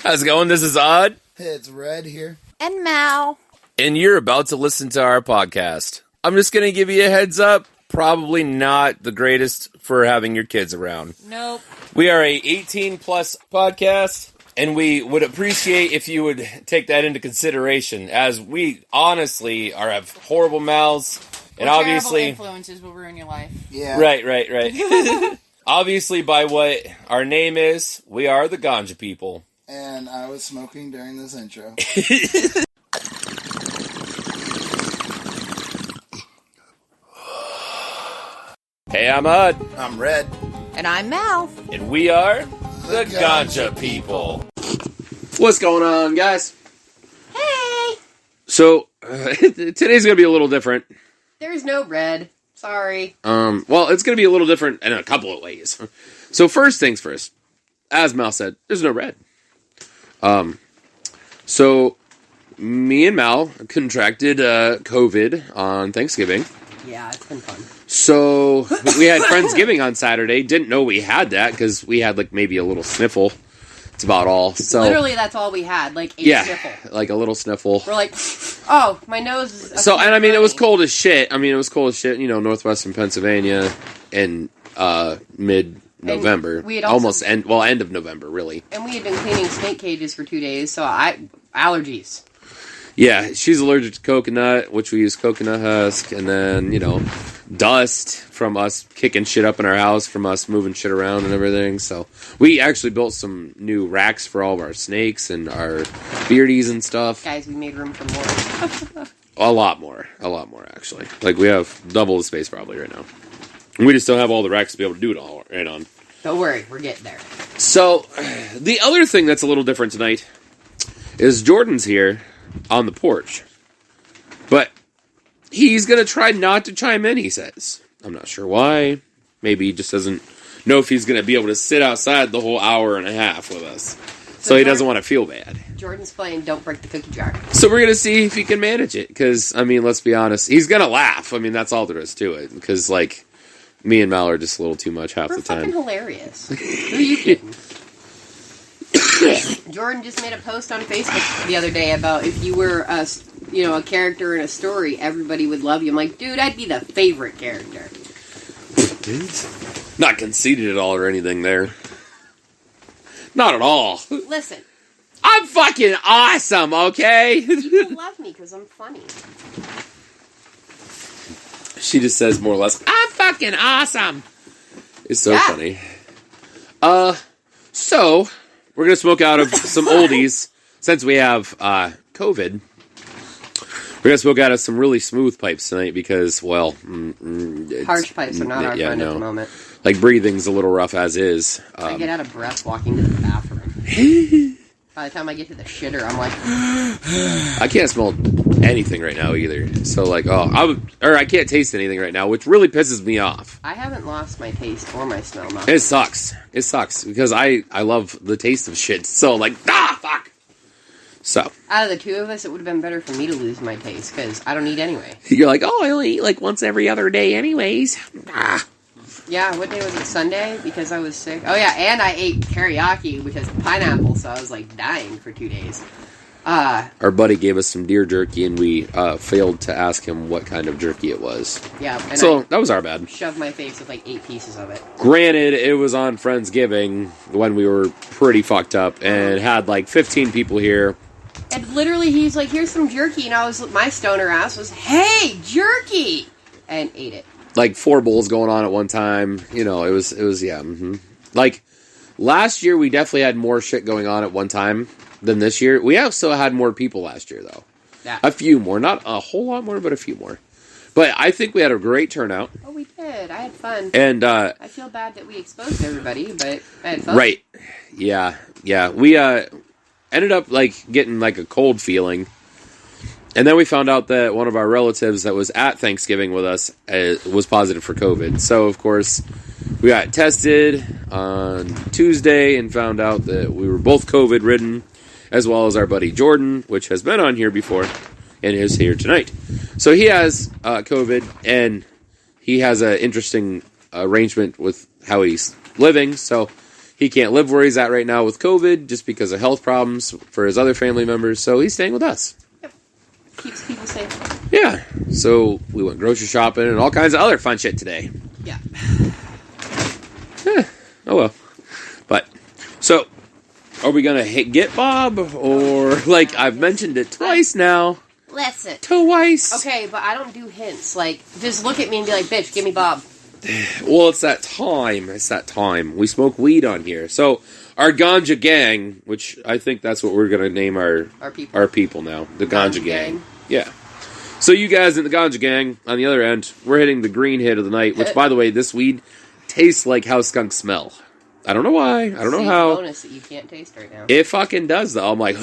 How's it going? This is Odd. Hey, it's Red here. And Mal. And you're about to listen to our podcast. I'm just going to give you a heads up. Probably not the greatest for having your kids around. Nope. We are a 18-plus podcast, and we would appreciate if you would take that into consideration, as we honestly have horrible mouths. And obviously, influences will ruin your life. Yeah. Right. Obviously, by what our name is, we are the Ganja people. And I was smoking during this intro. Hey, I'm Odd. I'm Red. And I'm Mal. And we are the Ganja people. What's going on, guys? Hey! So, today's going to be a little different. There's no Red. Sorry. Well, it's going to be a little different in a couple of ways. So, first things first. As Mal said, there's no Red. So, me and Mal contracted COVID on Thanksgiving. Yeah, it's been fun. So, we had friendsgiving on Saturday. Didn't know we had that because we had, like, maybe a little sniffle. It's about all. So literally, that's all we had, like a sniffle. Like a little sniffle. We're like, oh, my nose is... So, and I mean, it was cold as shit. You know, northwestern Pennsylvania in mid-November. End of November, really. And we had been cleaning snake cages for 2 days, so allergies. Yeah, she's allergic to coconut, which we use coconut husk, and then, you know, dust from us kicking shit up in our house, from us moving shit around and everything. So we actually built some new racks for all of our snakes and our beardies and stuff. Guys, we made room for more. A lot more, actually. Like, we have double the space probably right now. And we just don't have all the racks to be able to do it all right on. Don't worry, we're getting there. So, the other thing that's a little different tonight is Jordan's here on the porch. But he's going to try not to chime in, he says. I'm not sure why. Maybe he just doesn't know if he's going to be able to sit outside the whole hour and a half with us. So he doesn't want to feel bad. Jordan's playing Don't Break the Cookie Jar. So we're going to see if he can manage it. Because, I mean, let's be honest. He's going to laugh. I mean, that's all there is to it. Because, like, me and Mal are just a little too much half the time. We're fucking hilarious. Who are you kidding? Jordan just made a post on Facebook the other day about if you were a character in a story, everybody would love you. I'm like, dude, I'd be the favorite character. Not conceited at all or anything there. Not at all. Listen. I'm fucking awesome, okay? People love me because I'm funny. She just says more or less, I'm fucking awesome. It's so funny. So, we're going to smoke out of some oldies. Since we have COVID, we're going to smoke out of some really smooth pipes tonight because, well... harsh pipes are not our friend at the moment. Like, breathing's a little rough as is. I get out of breath walking to the bathroom. By the time I get to the shitter, I'm like... I can't smell anything right now either. So, like, I can't taste anything right now, which really pisses me off. I haven't lost my taste or my smell. It sucks. It sucks because I love the taste of shit. So, like, fuck. So. Out of the two of us, it would have been better for me to lose my taste because I don't eat anyway. You're like, I only eat like once every other day anyways. Yeah, what day was it? Sunday? Because I was sick. Oh, yeah, and I ate teriyaki, which has pineapple, so I was, like, dying for 2 days. Our buddy gave us some deer jerky, and we failed to ask him what kind of jerky it was. Yeah. And so, that was our bad. Shoved my face with, like, 8 pieces of it. Granted, it was on Friendsgiving when we were pretty fucked up, and had, like, 15 people here. And literally, he's like, here's some jerky, and my stoner ass was, hey, jerky! And ate it. Like 4 bowls going on at one time. You know, it was yeah. Mm-hmm. Like, last year we definitely had more shit going on at one time than this year. We also had more people last year, though. Yeah. A few more. Not a whole lot more, but a few more. But I think we had a great turnout. Oh, we did. I had fun. And, I feel bad that we exposed everybody, but I had fun. Right. Yeah. We, ended up, like, getting, like, a cold feeling. And then we found out that one of our relatives that was at Thanksgiving with us was positive for COVID. So, of course, we got tested on Tuesday and found out that we were both COVID-ridden, as well as our buddy Jordan, which has been on here before and is here tonight. So he has COVID, and he has an interesting arrangement with how he's living. So he can't live where he's at right now with COVID just because of health problems for his other family members, so he's staying with us. Yep. Keeps people safe. Yeah. So we went grocery shopping and all kinds of other fun shit today. Yeah. Oh well. But, so, are we going to get Bob? Or, like, I've mentioned it twice now. Listen. Twice. Okay, but I don't do hints. Like, just look at me and be like, bitch, give me Bob. Well, it's that time. It's that time. We smoke weed on here. So, our ganja gang, which I think that's what we're going to name our people now. The ganja gang. Yeah. So, you guys in the ganja gang, on the other end, we're hitting the green hit of the night, which, by the way, this weed tastes like how skunks smell. I don't know why. I don't know how. Bonus that you can't taste right now. It fucking does, though. I'm like,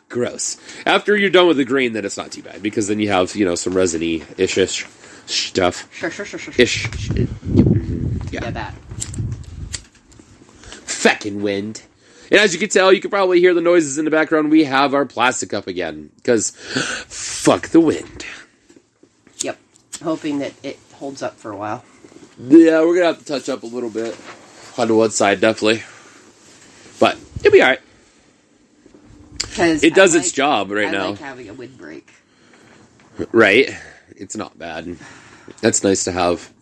gross. After you're done with the green, then it's not too bad, because then you have, some resiny-ish stuff. Sure. Ish. Yeah, that. Feckin' wind. And as you can tell, you can probably hear the noises in the background. We have our plastic up again, because fuck the wind. Yep. Hoping that it holds up for a while. Yeah, we're going to have to touch up a little bit. On the one side, definitely. But it'll be alright. It does its job right now. I like having a windbreak. Right. It's not bad. That's nice to have,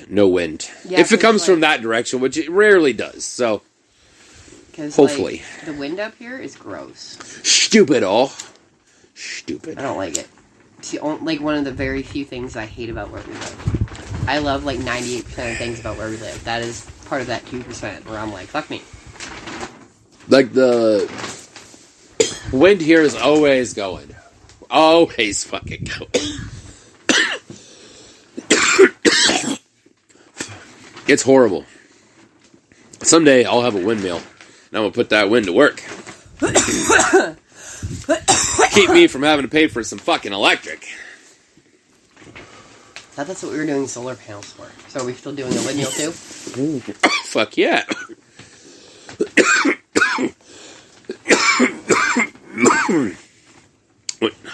no wind. Yeah, if it comes from that direction, which it rarely does, so hopefully. The wind up here is gross. Stupid. I don't like it. It's one of the very few things I hate about where we live. I love 98% of things about where we live. That is part of that 2% where I'm like, fuck me. The wind here is always going. Always fucking going. It's horrible. Someday I'll have a windmill, and I'm going to put that wind to work. Keep me from having to pay for some fucking electric. I thought that's what we were doing solar panels for. So are we still doing a windmill too? Fuck yeah.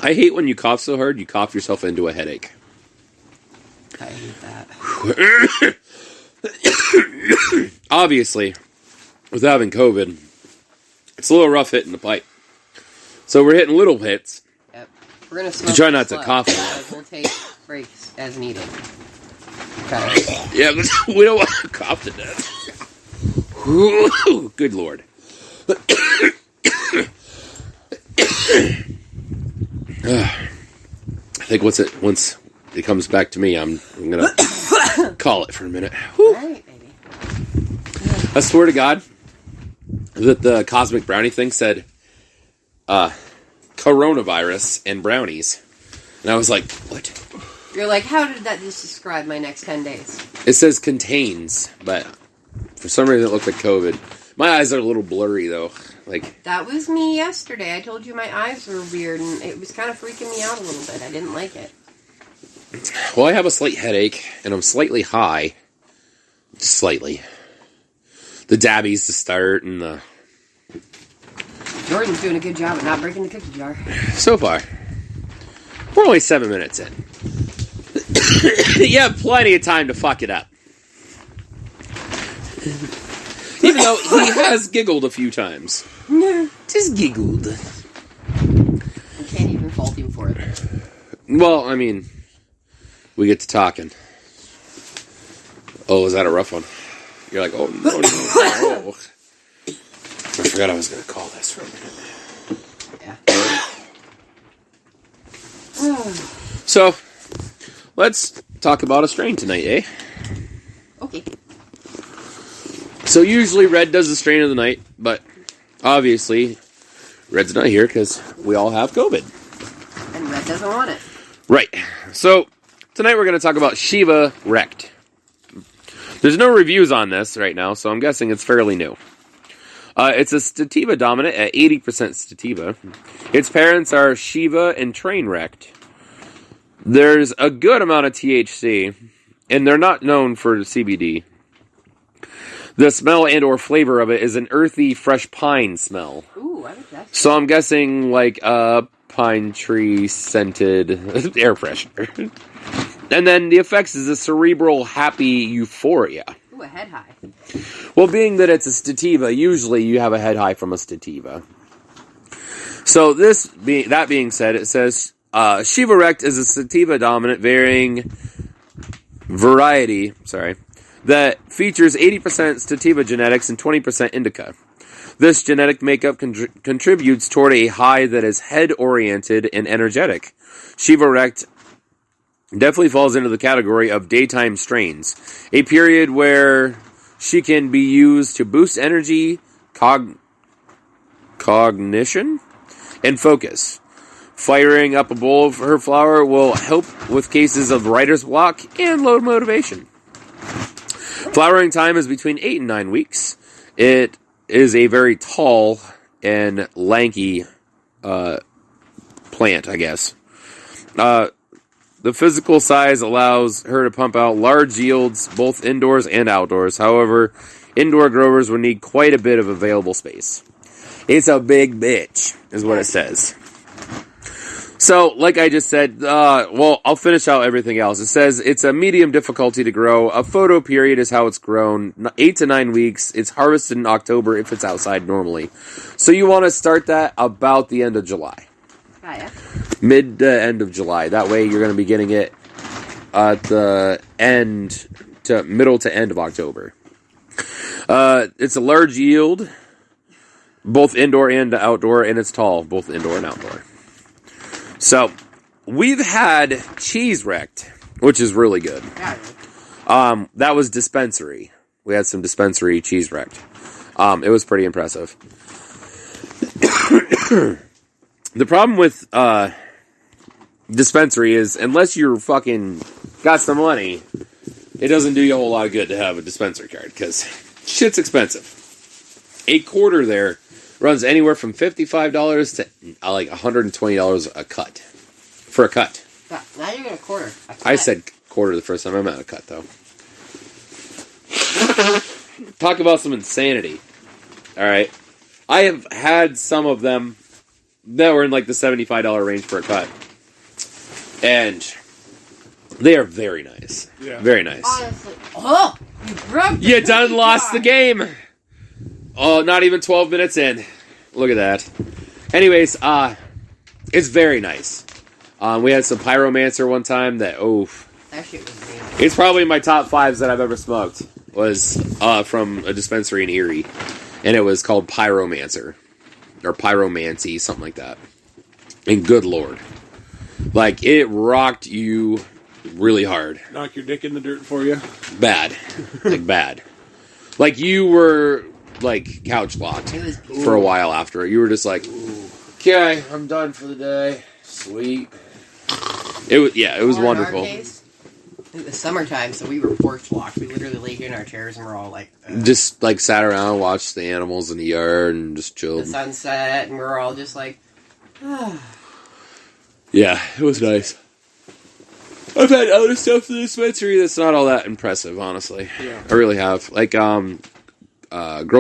I hate when you cough so hard, you cough yourself into a headache. I hate that. Obviously, with having COVID, it's a little rough hitting the pipe. So we're hitting little hits. Yep. We're going to smoke. To try not to cough. We'll take breaks as needed. Okay. Yeah, we don't want to cough to death. Ooh, good lord. I think once it comes back to me, I'm gonna call it for a minute. All right, baby. I swear to God that the cosmic brownie thing said coronavirus and brownies, and I was like, what? You're like, how did that just describe my next 10 days? It says contains, but for some reason it looked like COVID. My eyes are a little blurry though. That was me yesterday. I told you my eyes were weird, and it was kind of freaking me out a little bit. I didn't like it. Well, I have a slight headache, and I'm slightly high. Just slightly. The dabbies to start, and the... Jordan's doing a good job at not breaking the cookie jar. So far. We're only 7 minutes in. You have plenty of time to fuck it up. Even though he has giggled a few times. No. Just giggled. I can't even fault him for it. Well, I mean, we get to talking. Oh, is that a rough one? You're like, oh, no. I forgot I was going to call this for a minute. Yeah. So, let's talk about a strain tonight, eh? Okay. So usually Red does the strain of the night, but obviously Red's not here because we all have COVID. And Red doesn't want it. Right. So tonight we're going to talk about Shiva Rect. There's no reviews on this right now, so I'm guessing it's fairly new. It's a sativa dominant at 80% sativa. Its parents are Shiva and Train Rect. There's a good amount of THC, and they're not known for CBD. The smell and or flavor of it is an earthy, fresh pine smell. Ooh, I like that. So I'm guessing like a pine tree scented air freshener. And then the effects is a cerebral, happy euphoria. Ooh, a head high. Well, being that it's a sativa, usually you have a head high from a sativa. So that being said, it says Shiva Rect is a sativa dominant varying variety. That features 80% sativa genetics and 20% indica. This genetic makeup contributes toward a high that is head-oriented and energetic. Shiva Rect definitely falls into the category of daytime strains, a period where she can be used to boost energy, cognition, and focus. Firing up a bowl of her flower will help with cases of writer's block and low motivation. Flowering time is between 8 and 9 weeks. It is a very tall and lanky plant, I guess. The physical size allows her to pump out large yields, both indoors and outdoors. However, indoor growers will need quite a bit of available space. It's a big bitch, is what it says. So, like I just said, I'll finish out everything else. It says it's a medium difficulty to grow. A photo period is how it's grown. 8 to 9 weeks. It's harvested in October if it's outside normally. So you want to start that about the end of July. Oh, yeah. Mid to end of July. That way you're going to be getting it at the middle to end of October. It's a large yield, both indoor and outdoor, and it's tall, both indoor and outdoor. So, we've had cheese wrecked, which is really good. That was dispensary. We had some dispensary cheese wrecked. It was pretty impressive. The problem with dispensary is, unless you're fucking got some money, it doesn't do you a whole lot of good to have a dispensary card, because shit's expensive. A quarter there runs anywhere from $55 to like $120 a cut. For a cut. Yeah, now you're getting a quarter. I said quarter the first time. I'm at a cut, though. Talk about some insanity. Alright. I have had some of them that were in like the $75 range for a cut. And they are very nice. Yeah. Very nice. Honestly. You broke You done lost the game. Oh, not even 12 minutes in. Look at that. Anyways, it's very nice. We had some Pyromancer one time that shit was amazing. It's probably in my top 5s that I've ever smoked. Was from a dispensary in Erie. And it was called Pyromancer. Or Pyromancy, something like that. And good lord. Like, it rocked you really hard. Knock your dick in the dirt for you? Bad. Like, bad. Like, you were, like, couch locked for a while after it. You were just like, okay, I'm done for the day. Sweet. It was wonderful. In our case, in the summertime, so we were porch locked. We literally laid in our chairs and we're all like... Just, like, sat around and watched the animals in the yard and just chilled. The sunset, and we're all just like... Yeah, it was nice. I've had other stuff in the dispensary that's not all that impressive, honestly. Yeah. I really have. Like, Girl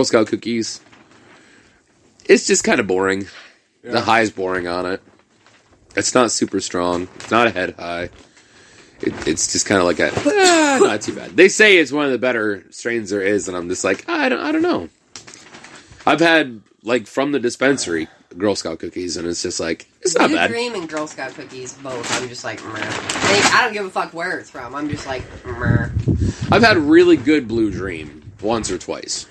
Scout cookies. It's just kind of boring. Yeah. The high is boring on it. It's not super strong. It's not a head high. It's just kind of like not too bad. They say it's one of the better strains there is, and I'm just like, I don't know. I've had, like, from the dispensary, Girl Scout cookies, and it's just like, it's not bad. Dream and Girl Scout cookies, both. I'm just like, meh. I don't give a fuck where it's from. I'm just like, meh. I've had really good Blue Dream once or twice.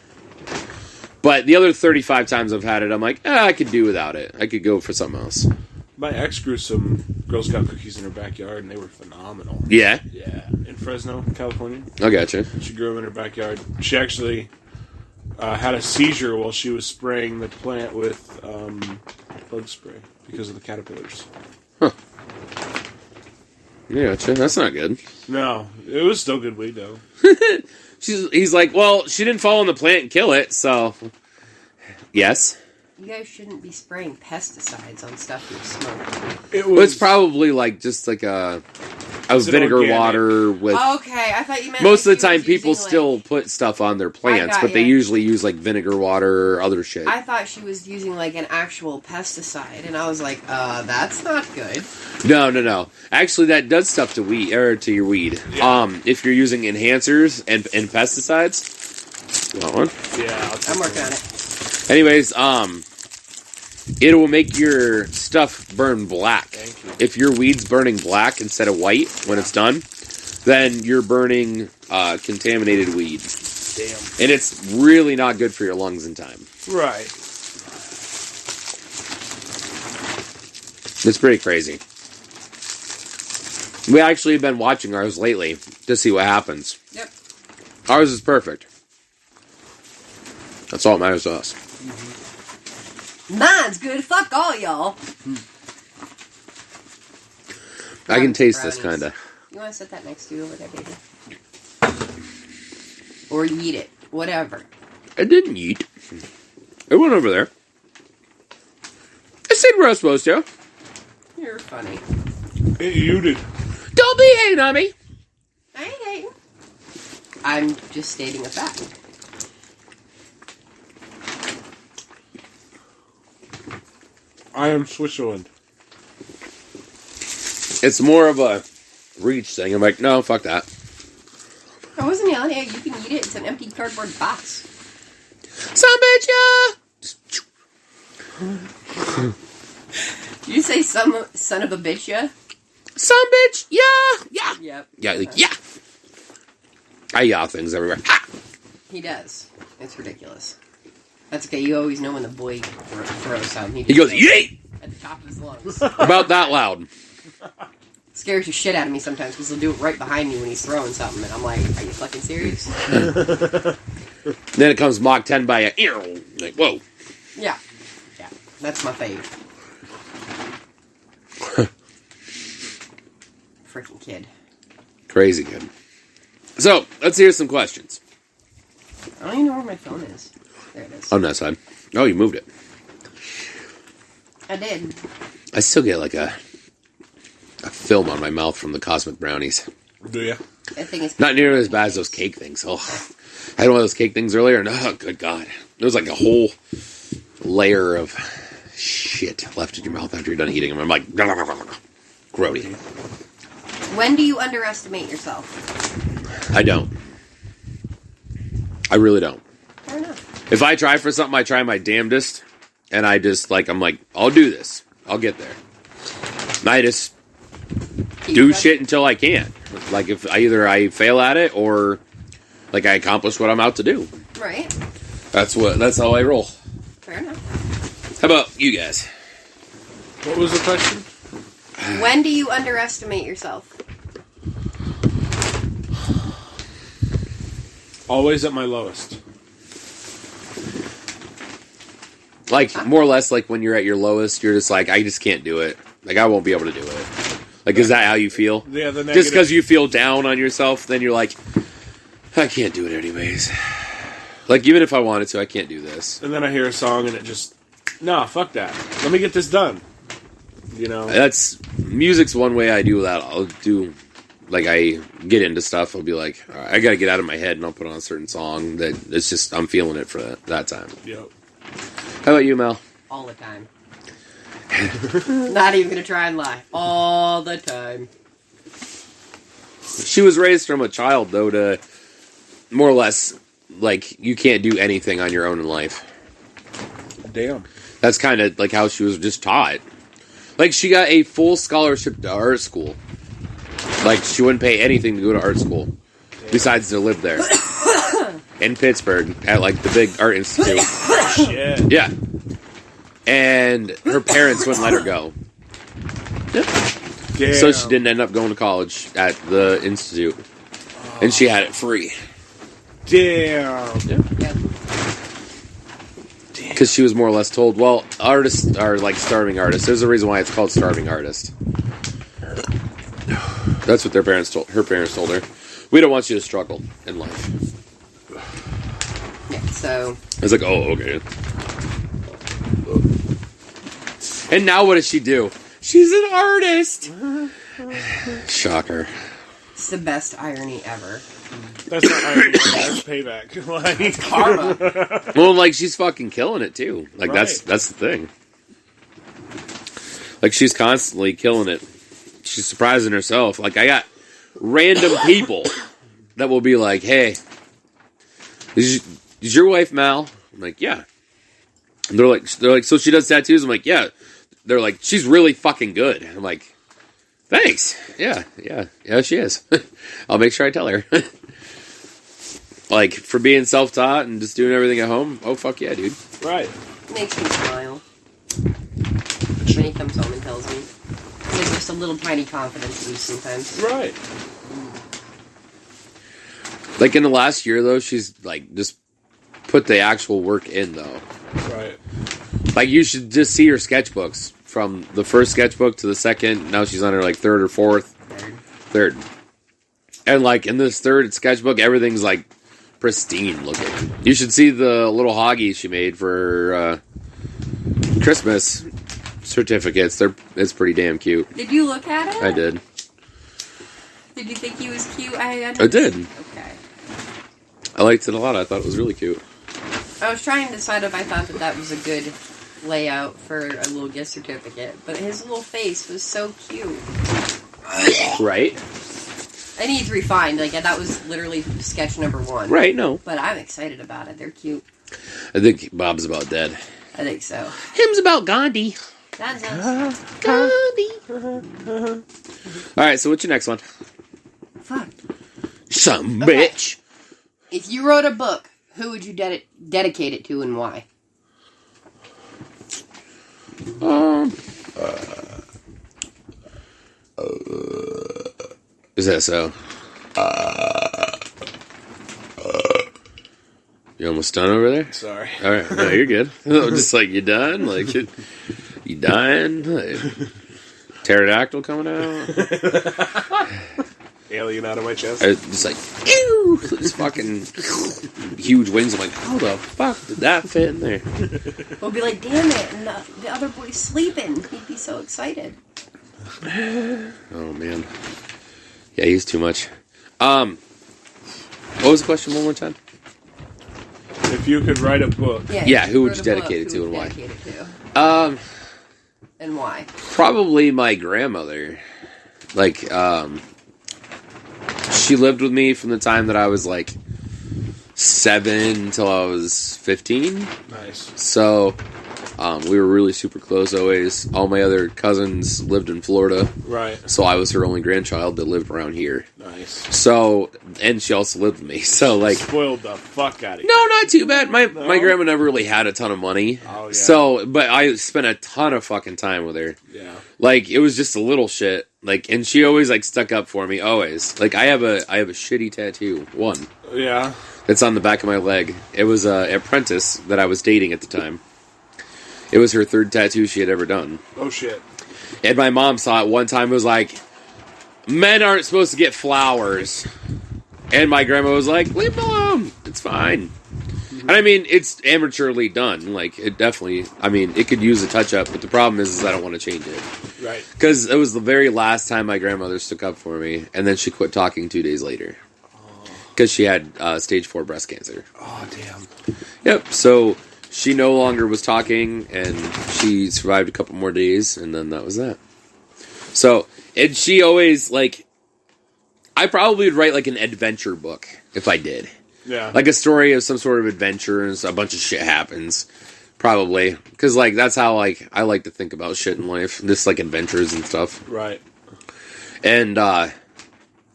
But the other 35 times I've had it, I'm like, I could do without it. I could go for something else. My ex grew some Girl Scout cookies in her backyard, and they were phenomenal. Yeah? Yeah. In Fresno, California. I gotcha. She grew them in her backyard. She actually had a seizure while she was spraying the plant with bug spray because of the caterpillars. Huh. Yeah, gotcha. That's not good. No. It was still good weed, though. He's like, well, she didn't fall on the plant and kill it, so... Yes? You guys shouldn't be spraying pesticides on stuff you smoke. It's probably like just like a of it vinegar organic? water with. Okay, I thought you meant Most like of the she time, was people using, still like, put stuff on their plants, got but they ya. usually use like vinegar water or other shit. I thought she was using like an actual pesticide, and I was like, that's not good. No. Actually, that does stuff to weed or to your weed. Yeah. If you're using enhancers and pesticides, you want one? Yeah, I'm working on it. Anyways, it will make your stuff burn black. Thank you. If your weed's burning black instead of white when it's done, then you're burning contaminated weed. Damn. And it's really not good for your lungs in time. Right. It's pretty crazy. We actually have been watching ours lately to see what happens. Yep. Ours is perfect. That's all that matters to us. Mine's good. Fuck all y'all. I can taste Brownies. this, kind of. You want to set that next to you over there, baby? Or eat it. Whatever. I didn't eat. It went over there. I said we're not supposed to. You're funny. You did. Don't be hating on me. I ain't hating. I'm just stating a fact. I am Switzerland. It's more of a reach thing. I'm like, no, fuck that. I wasn't yelling at you. You can eat it. It's an empty cardboard box. Some bitch, yeah. Did you say some son of a bitch, yeah? Some bitch, yeah. Yep. Yeah, like, yeah. I yell things everywhere. Ah! He does. It's ridiculous. That's okay. You always know when the boy throws something. He goes, yeet! At the top of his lungs. About that loud. Scares the shit out of me sometimes because he'll do it right behind me when he's throwing something, and I'm like, are you fucking serious? Then it comes Mach 10 by a ear. Like, whoa. Yeah. Yeah. That's my fave. Freaking kid. Crazy good. So, let's hear some questions. I don't even know where my phone is. There it is. On that side. Oh, you moved it. I did. I still get like a film on my mouth from the Cosmic Brownies. Do ya? That thing is Not nearly as bad as those cake things. Oh, I had one of those cake things earlier, and oh, good God. There was like a whole layer of shit left in your mouth after you're done eating them. I'm like, grody. When do you underestimate yourself? I don't. I really don't. Fair enough. If I try for something, I try my damnedest, and I just, like, I'm like, I'll do this. I'll get there. And I just do shit until I can't. Like, if either I fail at it, or, like, I accomplish what I'm out to do. Right. That's how I roll. Fair enough. How about you guys? What was the question? When do you underestimate yourself? Always at my lowest. Like, more or less, like, when you're at your lowest, you're just like, I just can't do it. Like, I won't be able to do it. Like, is that how you feel? Yeah, the negative. Just because you feel down on yourself, then you're like, I can't do it anyways. Like, even if I wanted to, I can't do this. And then I hear a song and it just, nah, fuck that. Let me get this done. You know? That's, music's one way I do that. I'll do, like, I get into stuff, I'll be like, all right, I gotta get out of my head, and I'll put on a certain song that it's just, I'm feeling it for that time. Yep. How about you, Mel? All the time. Not even gonna try and lie. All the time. She was raised from a child, though, to more or less, like, you can't do anything on your own in life. Damn. That's kind of like how she was just taught. Like, she got a full scholarship to art school. Like, she wouldn't pay anything to go to art school, besides to live there. In Pittsburgh, at, like, the big art institute. Shit. Yeah. And her parents wouldn't let her go. Damn. So she didn't end up going to college at the institute. And she had it free. Damn. Yep. Because she was more or less told, well, artists are like starving artists. There's a reason why it's called starving artist. That's what her parents told her. We don't want you to struggle in life. Yeah, so... I was like, oh, okay. And now what does she do? She's an artist. Shocker. It's the best irony ever. That's not irony. That's payback. Like, Karma. Well, like, she's fucking killing it, too. Like, Right. that's the thing. Like, she's constantly killing it. She's surprising herself. Like, I got random people that will be like, hey, is your wife Mal? I'm like, yeah. And they're like, so she does tattoos? I'm like, yeah. They're like, she's really fucking good. I'm like, thanks. Yeah, she is. I'll make sure I tell her. Like, for being self-taught and just doing everything at home, oh, fuck yeah, dude. right. Makes me smile. When he comes home and tells me. There's just a little tiny confidence boost sometimes. Right. Like, in the last year, though, she's, like, just put the actual work in, though. Right. Like, you should just see her sketchbooks. From the first sketchbook to the second, now she's on her, like, third or fourth. Third. And, like, in this third sketchbook, everything's, like, pristine looking. You should see the little hoggies she made for her Christmas certificates. It's pretty damn cute. Did you look at it? I did. Did you think he was cute? I did. Okay. I liked it a lot. I thought it was really cute. I was trying to decide if I thought that was a good layout for a little gift certificate, but his little face was so cute. Right? I need to refine. Like, that was literally sketch number 1. Right, no. But I'm excited about it. They're cute. I think Bob's about dead. I think so. Him's about Gandhi. That's us. Gandhi. Alright, so what's your next one? Fuck. Some Okay. bitch. If you wrote a book, who would you dedicate it to and why? Is that so? You almost done over there? Sorry. All right, no, you're good. I'm just like, you done? Like, you dying? Like, pterodactyl coming out? Alien out of my chest. Just like, ew! Just fucking huge wings. I'm like, how the fuck did that fit in there? We'll be like, damn it, and the other boy's sleeping. He'd be so excited. Oh, man. Yeah, he's too much. What was the question one more time? If you could write a book. Yeah, who would you wrote a book, dedicate it to who and would why? dedicate it to? And why? Probably my grandmother. Like, she lived with me from the time that I was like 7 until I was 15. Nice. So, we were really super close always. All my other cousins lived in Florida. Right. So I was her only grandchild that lived around here. Nice. So, and she also lived with me. So, like, Spoiled the fuck out of you. no, not too bad. My grandma never really had a ton of money. Oh, yeah. So, but I spent a ton of fucking time with her. Yeah. Like, it was just a little shit. Like, and she always, like, stuck up for me, always. Like, I have a shitty tattoo. One. Yeah. It's on the back of my leg. It was an apprentice that I was dating at the time. It was her third tattoo she had ever done. Oh, shit. And my mom saw it one time. It was like, men aren't supposed to get flowers. And my grandma was like, leave them alone. It's fine. And I mean, it's amateurly done. Like, it definitely, I mean, it could use a touch-up. But the problem is I don't want to change it. Right. Because it was the very last time my grandmother stuck up for me. And then she quit talking 2 days later. Because she had stage 4 breast cancer. Oh, damn. Yep, so she no longer was talking, and she survived a couple more days, and then that was that. So, and she always, like, I probably would write, like, an adventure book, if I did. Yeah. Like a story of some sort of adventure, and a bunch of shit happens. Probably. Because, like, that's how, like, I like to think about shit in life. Just, like, adventures and stuff. Right. And,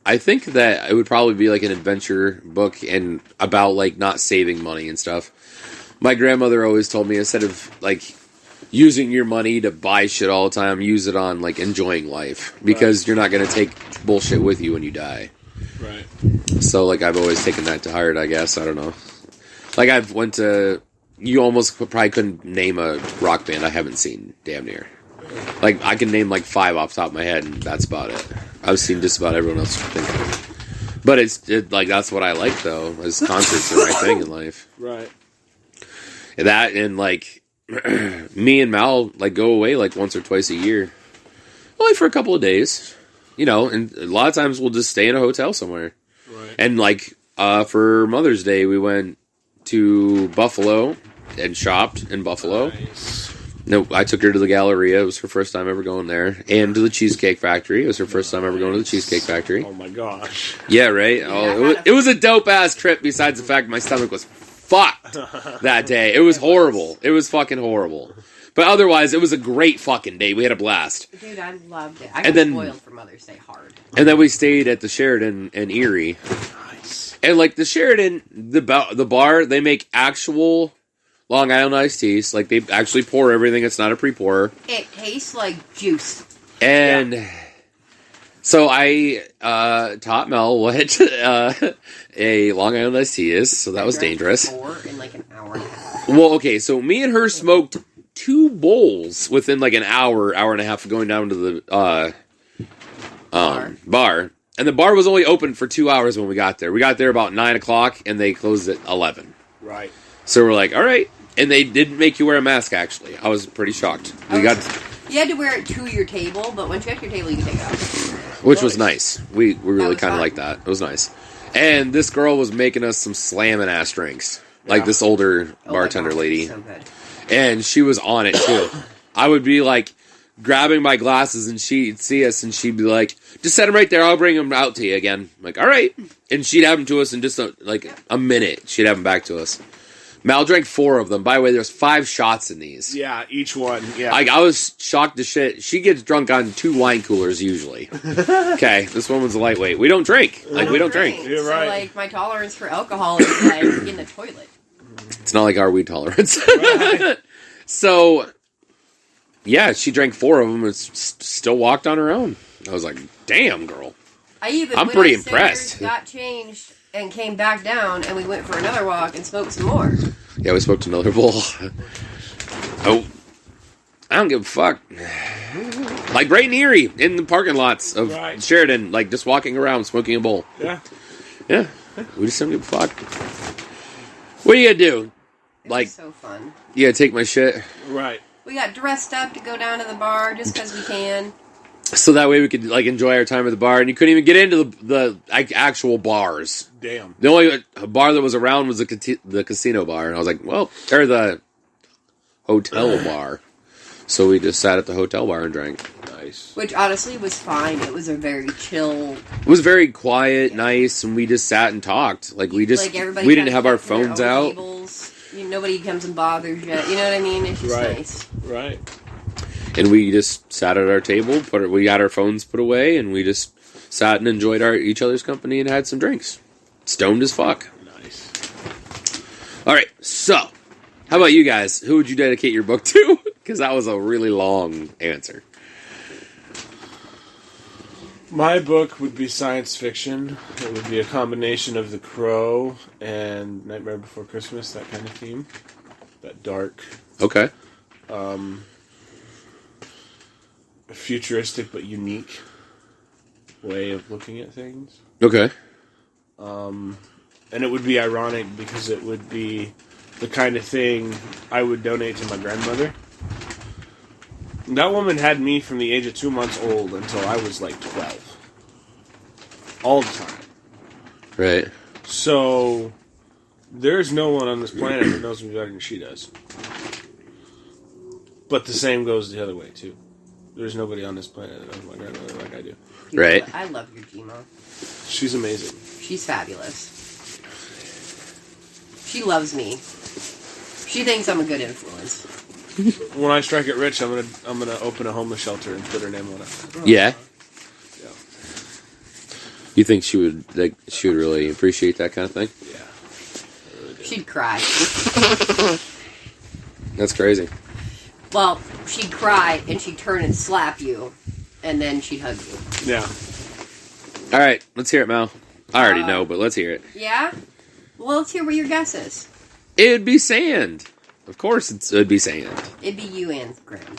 I think that it would probably be like an adventure book and about like not saving money and stuff. My grandmother always told me instead of like using your money to buy shit all the time, use it on like enjoying life because you're not going to take bullshit with you when you die. Right. So like I've always taken that to heart, I guess. I don't know. Like I've went to, you almost probably couldn't name a rock band I haven't seen damn near. Like I can name like 5 off the top of my head and that's about it. I've seen just about everyone else think of. But it's like that's what I like though. Is concerts are my thing in life. Right. And that and like me and Mal like go away like once or twice a year, only for a couple of days. and a lot of times we'll just stay in a hotel somewhere. Right. And like for Mother's Day, we went to Buffalo and shopped in Buffalo. Nice. No, I took her to the Galleria. It was her first time ever going there, and to the Cheesecake Factory. It was her first time ever going to the Cheesecake Factory. Oh my gosh. Yeah, right. It was a dope ass trip. Besides the fact my stomach was fucked that day. It was horrible. It was fucking horrible. But otherwise, it was a great fucking day. We had a blast. Dude, I loved it. I got spoiled for Mother's Day hard. And then we stayed at the Sheraton in Erie. Nice. And like the Sheraton, the bar, they make actual Long Island iced teas. Like they actually pour everything. It's not a pre-pour. It tastes like juice. And so I taught Mel what a Long Island iced tea is. So that was dangerous. 4 in like an hour and a half. Well, okay. So me and her smoked 2 bowls within like an hour and a half of going down to the bar. And the bar was only open for 2 hours when we got there. We got there about 9 o'clock, and they closed at 11. Right. So we're like, all right. And they didn't make you wear a mask, actually. I was pretty shocked. You had to wear it to your table, but once you got to your table, you could take it off. Which was nice. We really kind of fun. liked that. It was nice. And this girl was making us some slamming ass drinks. Like this older bartender lady. So good. And she was on it, too. I would be like grabbing my glasses, and she'd see us, and she'd be like, just set them right there. I'll bring them out to you again. I'm like, all right. And she'd have them to us in just a minute. She'd have them back to us. Mal drank 4 of them. By the way, there's 5 shots in these. Yeah, each one. Yeah. I was shocked to shit. She gets drunk on 2 wine coolers usually. Okay, this one was a lightweight. We don't drink. We don't drink. You're right. So, like, my tolerance for alcohol is like in the toilet. It's not like our weed tolerance. Right. So, yeah, she drank 4 of them and still walked on her own. I was like, damn, girl. I'm pretty impressed. Got changed and came back down, and we went for another walk and smoked some more. Yeah, we smoked another bowl. Oh, I don't give a fuck. Like right in Erie, in the parking lots of Sheridan, like just walking around smoking a bowl. Yeah. Yeah, we just don't give a fuck. What are you gonna do? It like, was so fun. You gotta take my shit. Right. We got dressed up to go down to the bar just because we can. So that way we could like enjoy our time at the bar, and you couldn't even get into the actual bars. Damn. The only bar that was around was the casino bar, and I was like, well, or the hotel bar. So we just sat at the hotel bar and drank. Nice. Which honestly was fine. It was a very chill. It was very quiet, nice, and we just sat and talked. Like we didn't have our phones out. Tables. Nobody comes and bothers you. You know what I mean? It's just nice. Right. And we just sat at our table, we got our phones put away, and we just sat and enjoyed each other's company and had some drinks. Stoned as fuck. Nice. All right, so how about you guys? Who would you dedicate your book to? Because that was a really long answer. My book would be science fiction. It would be a combination of The Crow and Nightmare Before Christmas, that kind of theme. That dark. Okay. Futuristic but unique way of looking at things. Okay. And it would be ironic because it would be the kind of thing I would donate to my grandmother. That woman had me from the age of 2 months old until I was like 12. All the time. Right. So, there's no one on this planet that knows me better than she does. But the same goes the other way, too. There's nobody on this planet that knows my grandmother like I do. Right. I love your Gma. She's amazing. She's fabulous. She loves me. She thinks I'm a good influence. When I strike it rich, I'm gonna open a homeless shelter and put her name on it. Yeah. Yeah. You think she would really appreciate that kind of thing? Yeah. Really She'd cry. That's crazy. Well, she'd cry and she'd turn and slap you, and then she'd hug you. Yeah. All right, let's hear it, Mal. I already know, but let's hear it. Yeah? Well, let's hear what your guess is. It'd be sand. Of course it'd be sand. It'd be you and Graham.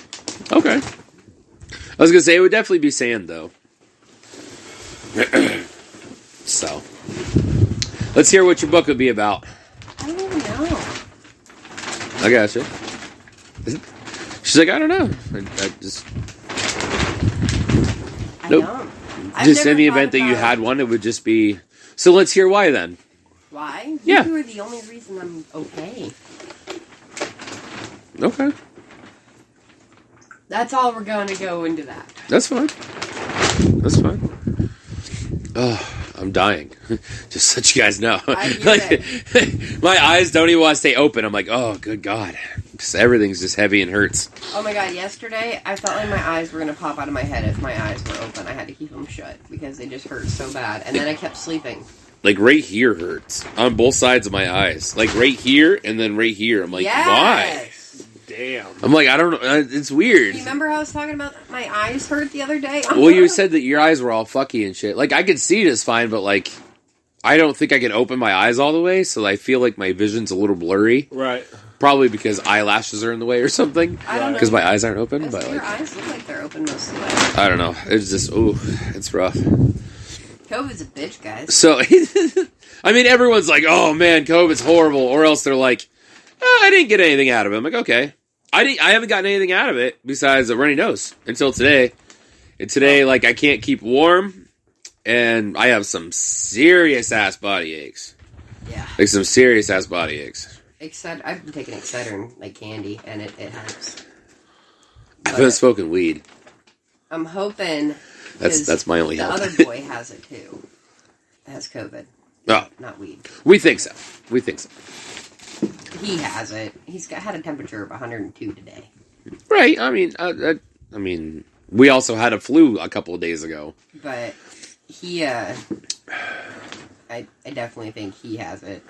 Okay. I was going to say, it would definitely be sand, though. So. Let's hear what your book would be about. I don't even know. I gotcha. She's like, I don't know. I just... I Nope. don't. Just in the event that you had one, it would just be... So let's hear why, then. Why? Yeah. You are the only reason I'm okay. Okay. That's all we're going to go into that. That's fine. That's fine. Oh, I'm dying. Just so you guys know. My eyes don't even want to stay open. I'm like, oh, good God. Just, everything's just heavy and hurts. Oh my God, yesterday I felt like my eyes were going to pop out of my head if my eyes were open. I had to keep them shut because they just hurt so bad. And then I kept sleeping. Like, right here hurts. On both sides of my eyes. Like, right here and then right here. I'm like, why? Damn. I'm like, I don't know. It's weird. You remember how I was talking about my eyes hurt the other day? Well, you said that your eyes were all fucky and shit. Like, I could see just fine, but, like, I don't think I can open my eyes all the way, so I feel like my vision's a little blurry. Right. Probably because eyelashes are in the way or something. I don't know. Because my eyes aren't open. But your like, eyes look like they're open most of the way. I don't know. It's just, ooh, it's rough. COVID's a bitch, guys. So, I mean, everyone's like, oh, man, COVID's horrible. Or else they're like, oh, I didn't get anything out of it. I'm like, okay. I haven't gotten anything out of it besides a runny nose until today. And today, like, I can't keep warm. And I have some serious-ass body aches. Yeah. Like, some serious-ass body aches. I've been taking Excedrin, like candy, and it helps. I've been smoking weed. I'm hoping... That's my only help. The other boy has it, too. Has COVID. Oh. Not weed. We think so. He has it. He's had a temperature of 102 today. Right. I mean, we also had a flu a couple of days ago. But he, I definitely think he has it.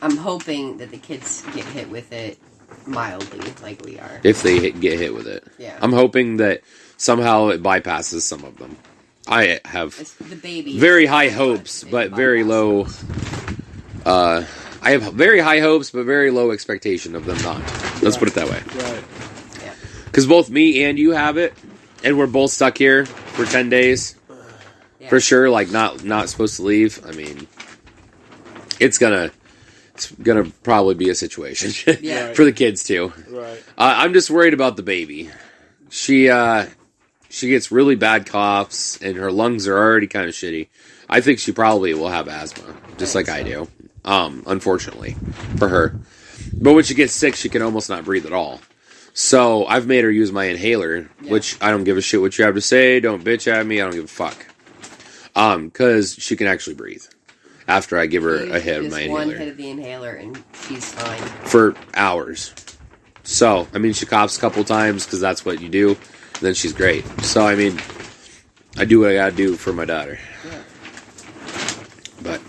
I'm hoping that the kids get hit with it mildly, like we are. If they get hit with it. Yeah. I'm hoping that somehow it bypasses some of them. I have the baby very high hopes, but very low... I have very high hopes, but very low expectation of them not. Let's put it that way. Right. Yeah. Because both me and you have it, and we're both stuck here for 10 days. Yeah. For sure, like, not supposed to leave. I mean, it's gonna probably be a situation for the kids, too. Right. I'm just worried about the baby. She gets really bad coughs, and her lungs are already kind of shitty. I think she probably will have asthma, just like I do. Unfortunately for her. But when she gets sick, she can almost not breathe at all. So I've made her use my inhaler, which I don't give a shit what you have to say. Don't bitch at me. I don't give a fuck. Because she can actually breathe after I give her a hit of my inhaler. One hit of the inhaler and she's fine. For hours. So, I mean, she coughs a couple times because that's what you do. And then she's great. So, I mean, I do what I gotta do for my daughter. Yeah. But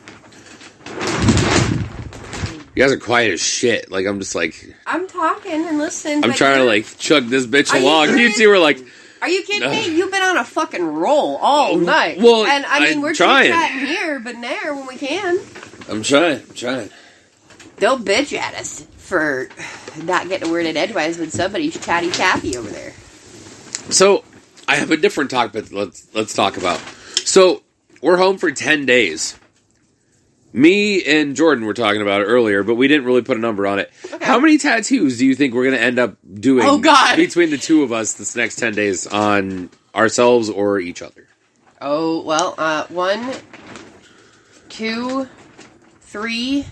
you guys are quiet as shit. Like, I'm just like... I'm talking and listening. I'm trying to, like, chug this bitch along. You two are like... Are you kidding me? You've been on a fucking roll all night. Well, and, I mean, we're trying. chatting here, but there when we can. I'm trying. They'll bitch at us for not getting a word in edgewise when somebody's chatty Chappy over there. So, I have a different topic let's talk about. So, we're home for 10 days. Me and Jordan were talking about it earlier, but we didn't really put a number on it. Okay. How many tattoos do you think we're going to end up doing between the two of us this next 10 days on ourselves or each other? Oh, well, 1, 2, 3,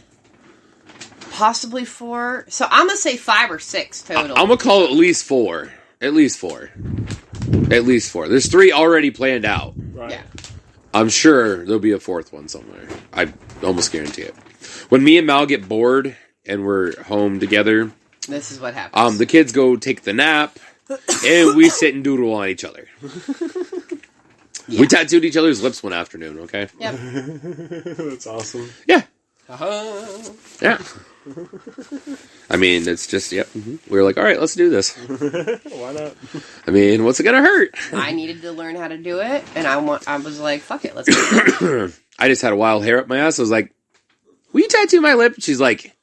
possibly 4. So I'm going to say 5 or 6 total. I'm going to call it at least 4. At least 4. There's 3 already planned out. Right. Yeah. I'm sure there'll be a 4th one somewhere. I almost guarantee it. When me and Mal get bored and we're home together, this is what happens. The kids go take the nap, and we sit and doodle on each other. Yeah. We tattooed each other's lips one afternoon, okay? Yep. That's awesome. Yeah. Uh-huh. Yeah. I mean, it's just, yep. Mm-hmm. We were like, all right, let's do this. Why not? I mean, what's it gonna hurt? I needed to learn how to do it, and I was like, fuck it, let's do it. I just had a wild hair up my ass. I was like, will you tattoo my lip? She's like,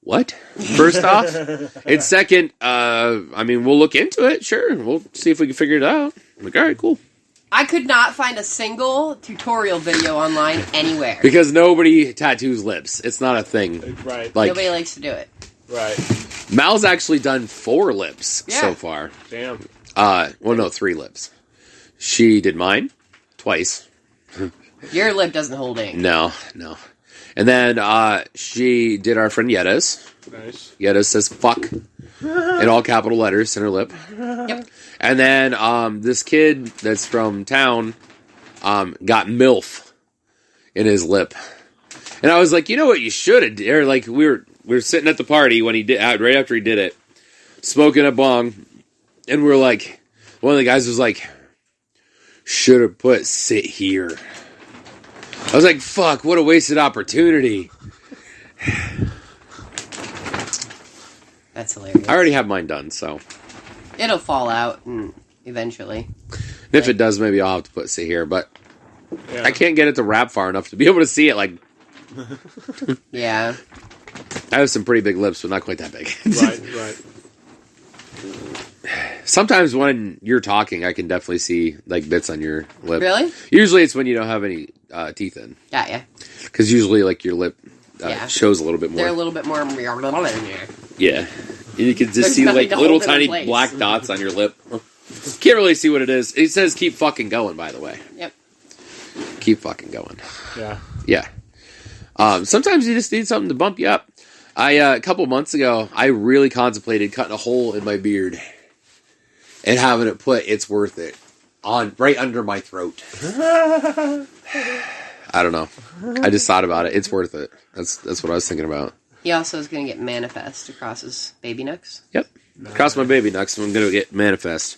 what? First off. And second, I mean, we'll look into it. Sure. We'll see if we can figure it out. I'm like, all right, cool. I could not find a single tutorial video online anywhere. Because nobody tattoos lips. It's not a thing. Right. Like, nobody likes to do it. Right. Mal's actually done 4 lips so far. Damn. Well, no, 3 lips. She did mine twice. Your lip doesn't hold ink. No. And then she did our friend Yetta's. Nice. Yetta says fuck in all capital letters in her lip. Yep. And then this kid that's from town got MILF in his lip. And I was like, you know what you should have did? Or like we were sitting at the party when he did right after he did it, smoking a bong, and we're like, one of the guys was like, should have put sit here. I was like, fuck, what a wasted opportunity. That's hilarious. I already have mine done, so. It'll fall out eventually. If it does, maybe I'll have to put sit here, but Yeah. I can't get it to wrap far enough to be able to see it. Like, Yeah. I have some pretty big lips, but not quite that big. Right. Sometimes when you're talking, I can definitely see like bits on your lip. Really? Usually it's when you don't have any teeth in. Yeah. Because usually like your lip Yeah. shows a little bit more. They're a little bit more... Yeah. And you can just There's see nothing like to little hold it in tiny place. black dots on your lip. Can't really see what it is. It says keep fucking going, by the way. Yep. Keep fucking going. Yeah. Yeah. Sometimes you just need something to bump you up. A couple months ago, I really contemplated cutting a hole in my beard and having it put "It's worth it" on right under my throat. I don't know. I just thought about it. It's worth it. That's what I was thinking about. He also is going to get manifest across his baby knucks. Yep. Across my baby knucks, I'm going to get manifest.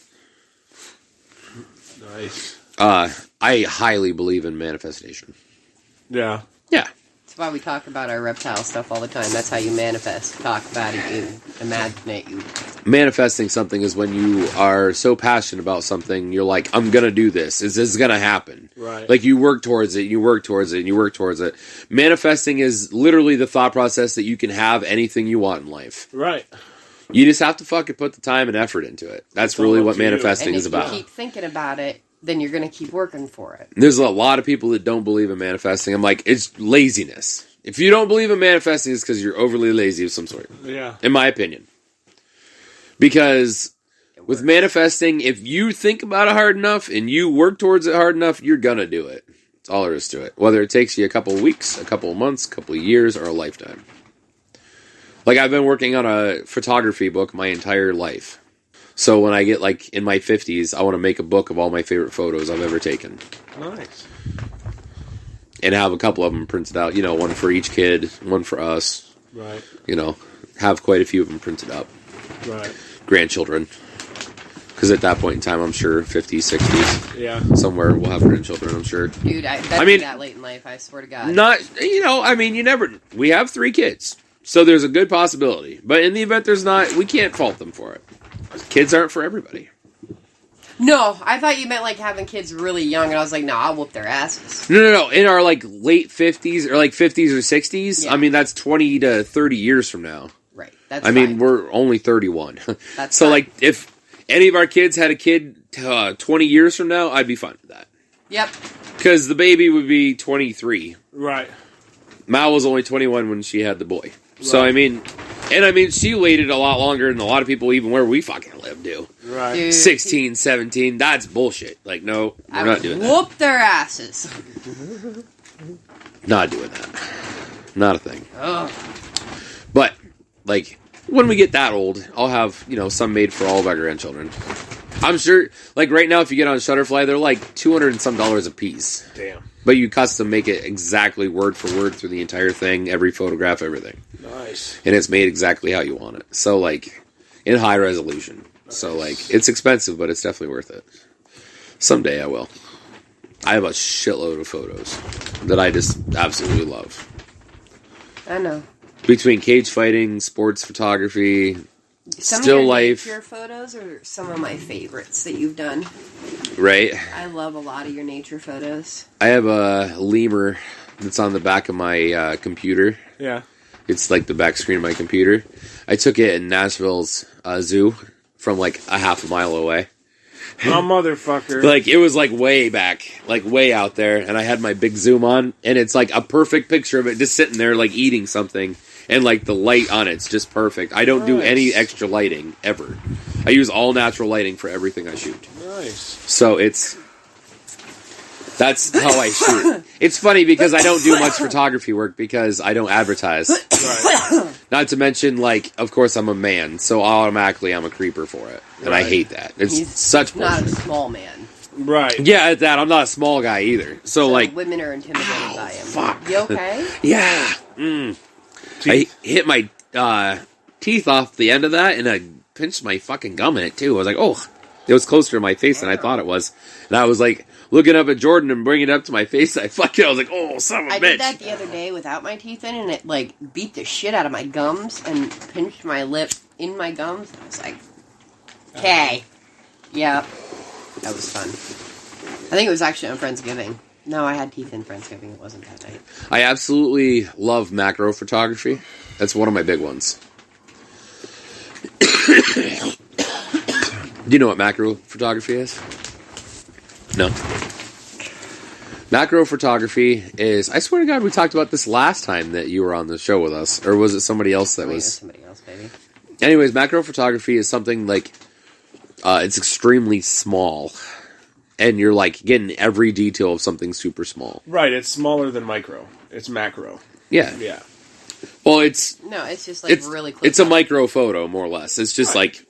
Nice. I highly believe in manifestation. Yeah. Yeah. That's why we talk about our reptile stuff all the time. That's how you manifest. Talk about it, you imagine it, you... Manifesting something is when you are so passionate about something, you're like, I'm going to do this. This is going to happen. Right. Like you work towards it, you work towards it, and you work towards it. Manifesting is literally the thought process that you can have anything you want in life. Right. You just have to fucking put the time and effort into it. That's It's really all what up to you. manifesting And is if about. you keep thinking about it, then you're going to keep working for it. There's a lot of people that don't believe in manifesting. I'm like, it's laziness. If you don't believe in manifesting, it's because you're overly lazy of some sort. Yeah. In my opinion. Because with manifesting, if you think about it hard enough and you work towards it hard enough, you're going to do it. That's all there is to it. Whether it takes you a couple of weeks, a couple of months, a couple of years, or a lifetime. Like, I've been working on a photography book my entire life. So when I get, like, in my 50s, I want to make a book of all my favorite photos I've ever taken. Nice. And have a couple of them printed out. You know, one for each kid, one for us. Right. You know, have quite a few of them printed up. Right. Grandchildren. Because at that point in time, I'm sure 50s, 60s, Yeah. somewhere we'll have grandchildren, I'm sure. Dude, that's I mean- that late in life, I swear to God. Not, you know, I mean, you never, we have 3 kids. So there's a good possibility. But in the event there's not, we can't fault them for it. Kids aren't for everybody. No, I thought you meant like having kids really young, and I was like, no, I'll whoop their asses. No. In our, like, late 50s, or, like, 50s or 60s, Yeah. I mean, that's 20 to 30 years from now. Right. That's I mean, fine. we're only 31. That's so, fine. like, if any of our kids had a kid 20 years from now, I'd be fine with that. Yep. Because the baby would be 23. Right. Mal was only 21 when she had the boy. So, Right. I mean, she waited a lot longer than a lot of people even where we fucking live do. Right. Dude, 16, 17, that's bullshit. Like, no, I we're not would doing that. whoop their asses. Not doing that. Not a thing. Ugh. But, like, when we get that old, I'll have, you know, some made for all of our grandchildren. I'm sure, like, right now, if you get on Shutterfly, they're like $200 and some a piece. Damn. But you custom make it exactly word for word through the entire thing, every photograph, everything. Nice. And it's made exactly how you want it. So, like, in high resolution. Nice. So, like, it's expensive, but it's definitely worth it. Someday I will. I have a shitload of photos that I just absolutely love. I know. Between cage fighting, sports photography, Some still of your life. nature photos are some of my favorites that you've done. Right? I love a lot of your nature photos. I have a lemur that's on the back of my computer. Yeah. It's like the back screen of my computer. I took it in Nashville's zoo from like a half a mile away. Oh, motherfucker. Like, it was like way back, like way out there, and I had my big zoom on, and it's like a perfect picture of it just sitting there like eating something, and like the light on it's just perfect. I don't do any extra lighting ever. I use all natural lighting for everything I shoot. Nice. So it's That's how I shoot. It's funny because I don't do much photography work because I don't advertise. Right. Not to mention, like, of course I'm a man, so automatically I'm a creeper for it. And I hate that. It's He's such not bullshit. a small man. Right. Yeah, at that, I'm not a small guy either. So like... Women are intimidated by him. Fuck. You okay? Yeah. I hit my teeth off the end of that, and I pinched my fucking gum in it, too. I was like, oh... It was closer to my face than I thought it was. And I was like, looking up at Jordan and bringing it up to my face. I was like, oh, son of a bitch. I did that the other day without my teeth in, and it, like, beat the shit out of my gums and pinched my lip in my gums. I was like, okay. Yeah. That was fun. I think it was actually on Friendsgiving. No, I had teeth in Friendsgiving. It wasn't that night. I absolutely love macro photography. That's one of my big ones. Do you know what macro photography is? No. Macro photography is... I swear to God, we talked about this last time that you were on the show with us. Or was it somebody else that was... Somebody else, maybe. Anyways, macro photography is something like... it's extremely small. And you're like getting every detail of something super small. Right, it's smaller than micro. It's macro. Yeah. Yeah. Well, it's... No, it's just like really close. It's a micro photo, more or less. It's just like...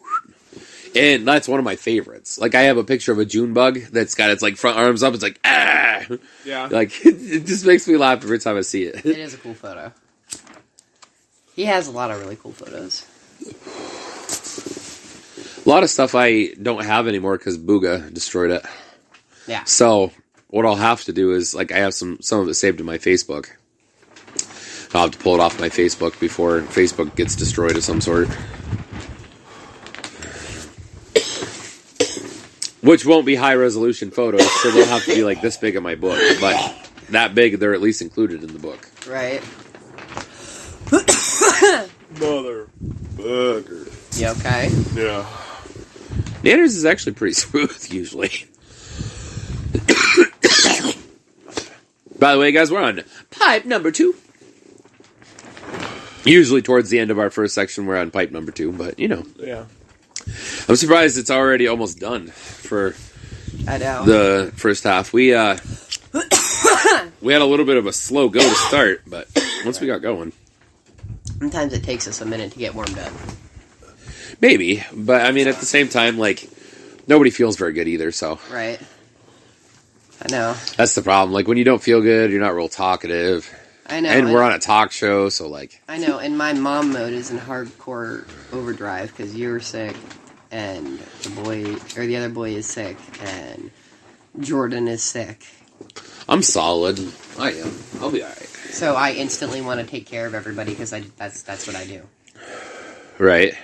And that's one of my favorites. Like, I have a picture of a June bug that's got its, like, front arms up. It's like, ah! Yeah. Like, it just makes me laugh every time I see it. It is a cool photo. He has a lot of really cool photos. A lot of stuff I don't have anymore because Booga destroyed it. Yeah. So, what I'll have to do is, like, I have some of it saved in my Facebook. I'll have to pull it off my Facebook before Facebook gets destroyed of some sort. Which won't be high-resolution photos, so they'll have to be, like, this big in my book. But that big, they're at least included in the book. Right. Motherfucker. You okay? Yeah. Nanners is actually pretty smooth, usually. By the way, guys, we're on pipe number 2. Usually towards the end of our first section, we're on pipe number 2, but, you know. Yeah. I'm surprised it's already almost done for the first half. We had a little bit of a slow go to start, but once we got going. Sometimes it takes us a minute to get warmed up. Maybe, but I mean, at the same time, like, nobody feels very good either, so. Right. I know. That's the problem. Like, when you don't feel good, you're not real talkative. I know. And we're on a talk show, so, like. I know, and my mom mode is in hardcore overdrive because you're sick, and the other boy is sick, and Jordan is sick. I'm solid. I am. I'll be alright. So I instantly want to take care of everybody because that's what I do. Right.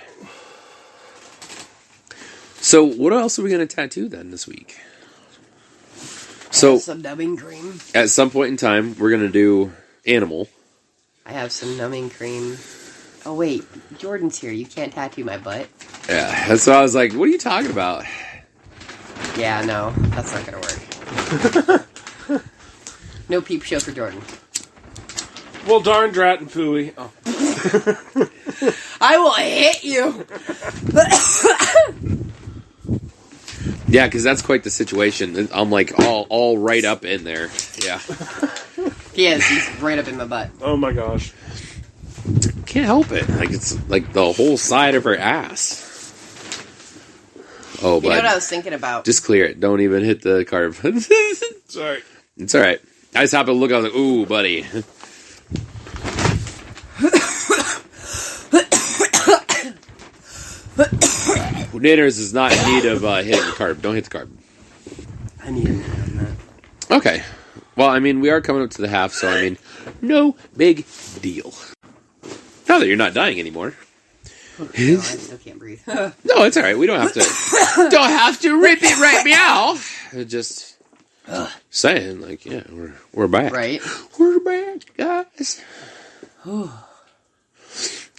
So, what else are we going to tattoo then this week? So, Some numbing cream. at some point in time, we're going to do animal. I have some numbing cream. Oh wait, Jordan's here. You can't tattoo my butt. Yeah, that's why I was like, what are you talking about? Yeah, no, that's not gonna work. No peep show for Jordan. Well, darn drat and fooey. Oh. I will hit you. Yeah, because that's quite the situation. I'm like all right up in there. Yeah. Yes, he's right up in my butt. Oh my gosh. Can't help it. Like, it's like the whole side of her ass. Oh, You know what I but was thinking about? just clear it. Don't even hit the carb. Sorry. It's all right. I just happened to look. I was like, "Ooh, buddy." Nanners is not in need of hitting the carb. Don't hit the carb. I need a minute on that. Okay. Well, I mean, we are coming up to the half, so I mean, no big deal. Now that you're not dying anymore. No, I still can't breathe. No, it's all right. We don't have to. Don't have to rip it right meow. Just saying, like, yeah, we're back. Right? We're back, guys. It's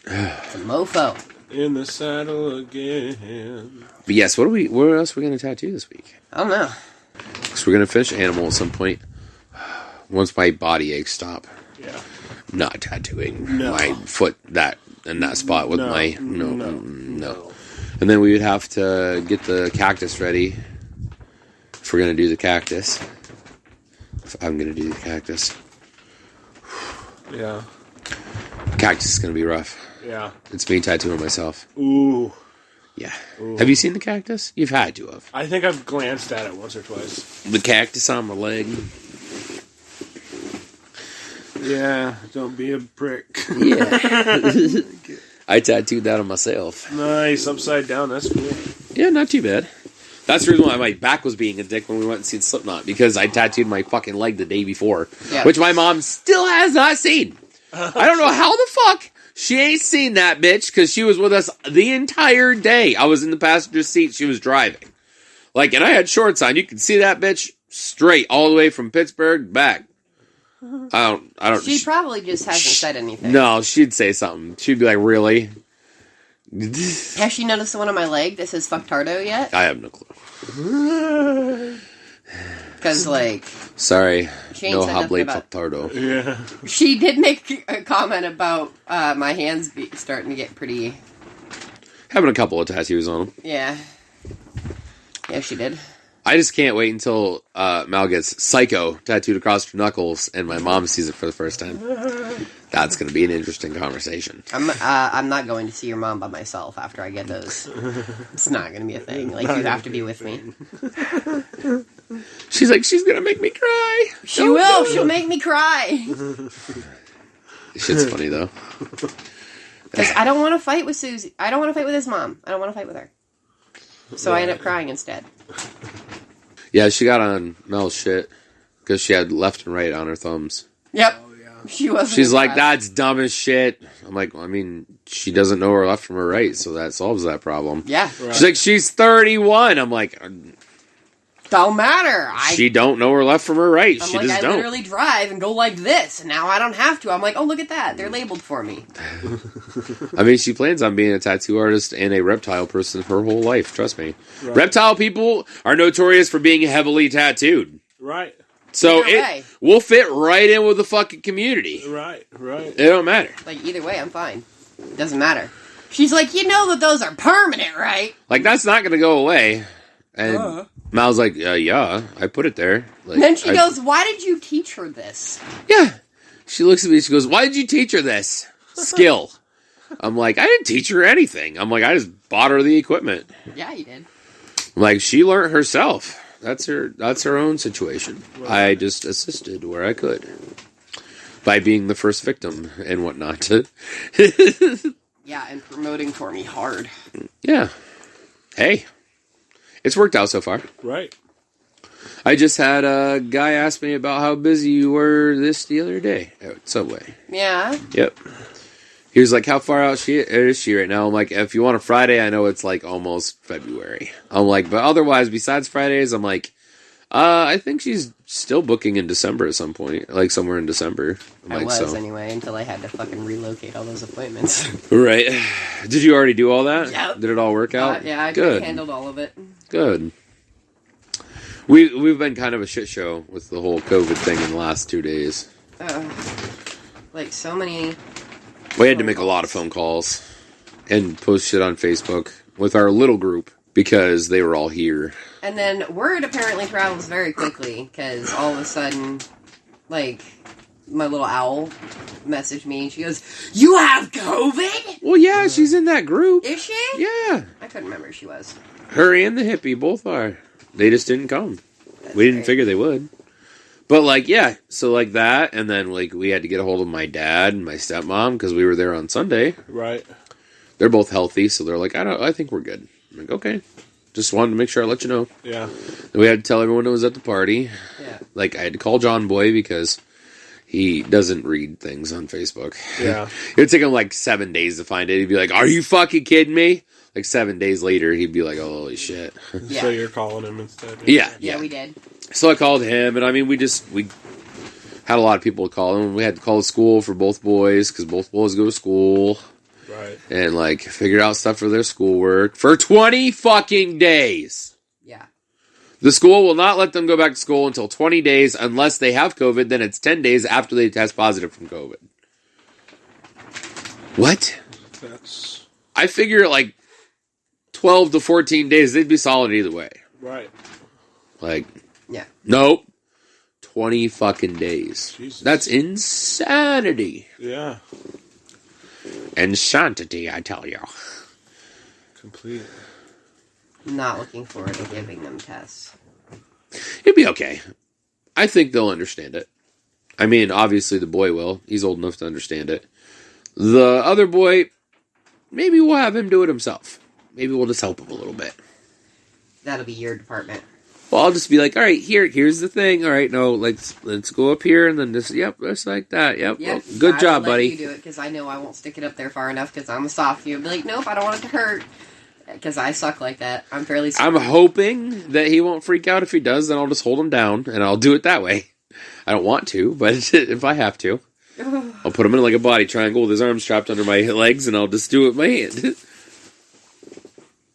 a mofo. In the saddle again. But yes, what else are we gonna tattoo this week? I don't know. So we're gonna finish animal at some point. Once my body aches stop. Yeah. Not tattooing No. my foot in that spot with No. my No. no. And then we would have to get the cactus ready if we're gonna do the cactus. if I'm gonna do the cactus. Yeah. Cactus is gonna be rough. Yeah. It's me tattooing myself. Ooh. Yeah. Ooh. Have you seen the cactus? You've had to have. I think I've glanced at it once or twice. The cactus on my leg. Yeah, don't be a prick. Yeah. I tattooed that on myself. Nice, upside down, that's cool. Yeah, not too bad. That's the reason why my back was being a dick when we went and seen Slipknot, because I tattooed my fucking leg the day before, which my mom still has not seen. I don't know how the fuck she ain't seen that bitch, because she was with us the entire day. I was in the passenger seat, she was driving. Like, and I had shorts on. You could see that bitch straight all the way from Pittsburgh back. I don't. She probably just hasn't said anything. No, she'd say something. She'd be like, "Really?" Has she noticed the one on my leg that says "fucktardo" yet? I have no clue. Because, like... Sorry. She ain't No said nothing hablé about... factardo. Yeah. She did make a comment about my hands starting to get pretty... Having a couple of tattoos on them. Yeah. Yeah, she did. I just can't wait until Mal gets Psycho tattooed across her knuckles and my mom sees it for the first time. That's going to be an interesting conversation. I'm not going to see your mom by myself after I get those. It's not going to be a thing. Like, you have to be with me. She's like, she's going to make me cry. She will. She'll make me cry. Shit's funny, though. Because I don't want to fight with Susie. I don't want to fight with his mom. I don't want to fight with her. So I end up crying instead. Yeah, she got on Mel's shit because she had left and right on her thumbs. Yep. Oh, yeah. She wasn't. She's like, that's dumb as shit. I'm like, well, I mean, she doesn't know her left from her right, so that solves that problem. Yeah. Right. She's like, she's 31. I'm like, don't matter. She don't know her left from her right. I'm she like, just I don't. literally drive and go like this, and now I don't have to. I'm like, oh, look at that. They're labeled for me. I mean, she plans on being a tattoo artist and a reptile person her whole life. Trust me. Right. Reptile people are notorious for being heavily tattooed. Right. So we'll fit right in with the fucking community. Right. It don't matter. Like, either way, I'm fine. Doesn't matter. She's like, you know that those are permanent, right? Like, that's not going to go away. And Mal's like, yeah, I put it there. Like, and then she goes, why did you teach her this? Yeah. She looks at me, she goes, why did you teach her this skill? I'm like, I didn't teach her anything. I'm like, I just bought her the equipment. Yeah, you did. I'm like, she learned herself. That's her own situation. Right. I just assisted where I could. By being the first victim and whatnot. Yeah, and promoting for me hard. Yeah. Hey. It's worked out so far. Right. I just had a guy ask me about how busy you were the other day at Subway. Yeah? Yep. He was like, how far out is she right now? I'm like, if you want a Friday, I know it's like almost February. I'm like, but otherwise, besides Fridays, I'm like, I think she's still booking in December at some point. Like somewhere in December. I was anyway, until I had to fucking relocate all those appointments. Right. Did you already do all that? Yep. Did it all work out? Yeah, I Good. handled all of it. Good. We've been kind of a shit show with the whole COVID thing in the last 2 days. Like so many. We had to make a lot of phone calls and post shit on Facebook with our little group because they were all here. And then word apparently travels very quickly because all of a sudden, like, my little owl messaged me and she goes, "You have COVID?" Well, yeah, she's in that group. Is she? Yeah. I couldn't remember who she was. Her and the hippie both are. They just didn't come. We didn't figure they would. But, like, yeah, so, like, that, and then, like, we had to get a hold of my dad and my stepmom, because we were there on Sunday. Right. They're both healthy, so they're like, I think we're good. I'm like, okay. Just wanted to make sure I let you know. Yeah. And we had to tell everyone that was at the party. Yeah. Like, I had to call John Boy, because he doesn't read things on Facebook. Yeah. It would take him, like, 7 days to find it. He'd be like, are you fucking kidding me? Like, 7 days later, he'd be like, oh, holy shit. Yeah. So you're calling him instead? Yeah. Yeah, we did. So I called him, and I mean, we had a lot of people to call him. We had to call the school for both boys, because both boys go to school. Right. And, like, figure out stuff for their schoolwork for 20 fucking days. Yeah. The school will not let them go back to school until 20 days unless they have COVID. Then it's 10 days after they test positive from COVID. What? I figure, like, 12 to 14 days, they'd be solid either way. Right. Like, yeah. Nope. 20 fucking days. Jesus. That's insanity. Yeah. Insanity, I tell you. Complete. I'm not looking forward to giving them tests. It'd be okay. I think they'll understand it. I mean, obviously the boy will. He's old enough to understand it. The other boy, maybe we'll have him do it himself. Maybe we'll just help him a little bit. That'll be your department. Well, I'll just be like, all right, here's the thing. All right, no, let's go up here and then just, just like that. Yep. Yep. Well, good job, Let buddy. you do it because I know I won't stick it up there far enough because I'm a softie. I'll be like, nope, I don't want it to hurt because I suck like that. I'm fairly. I'm hoping that he won't freak out. If he does, then I'll just hold him down and I'll do it that way. I don't want to, but if I have to, I'll put him in like a body triangle with his arms trapped under my legs and I'll just do it with my hand.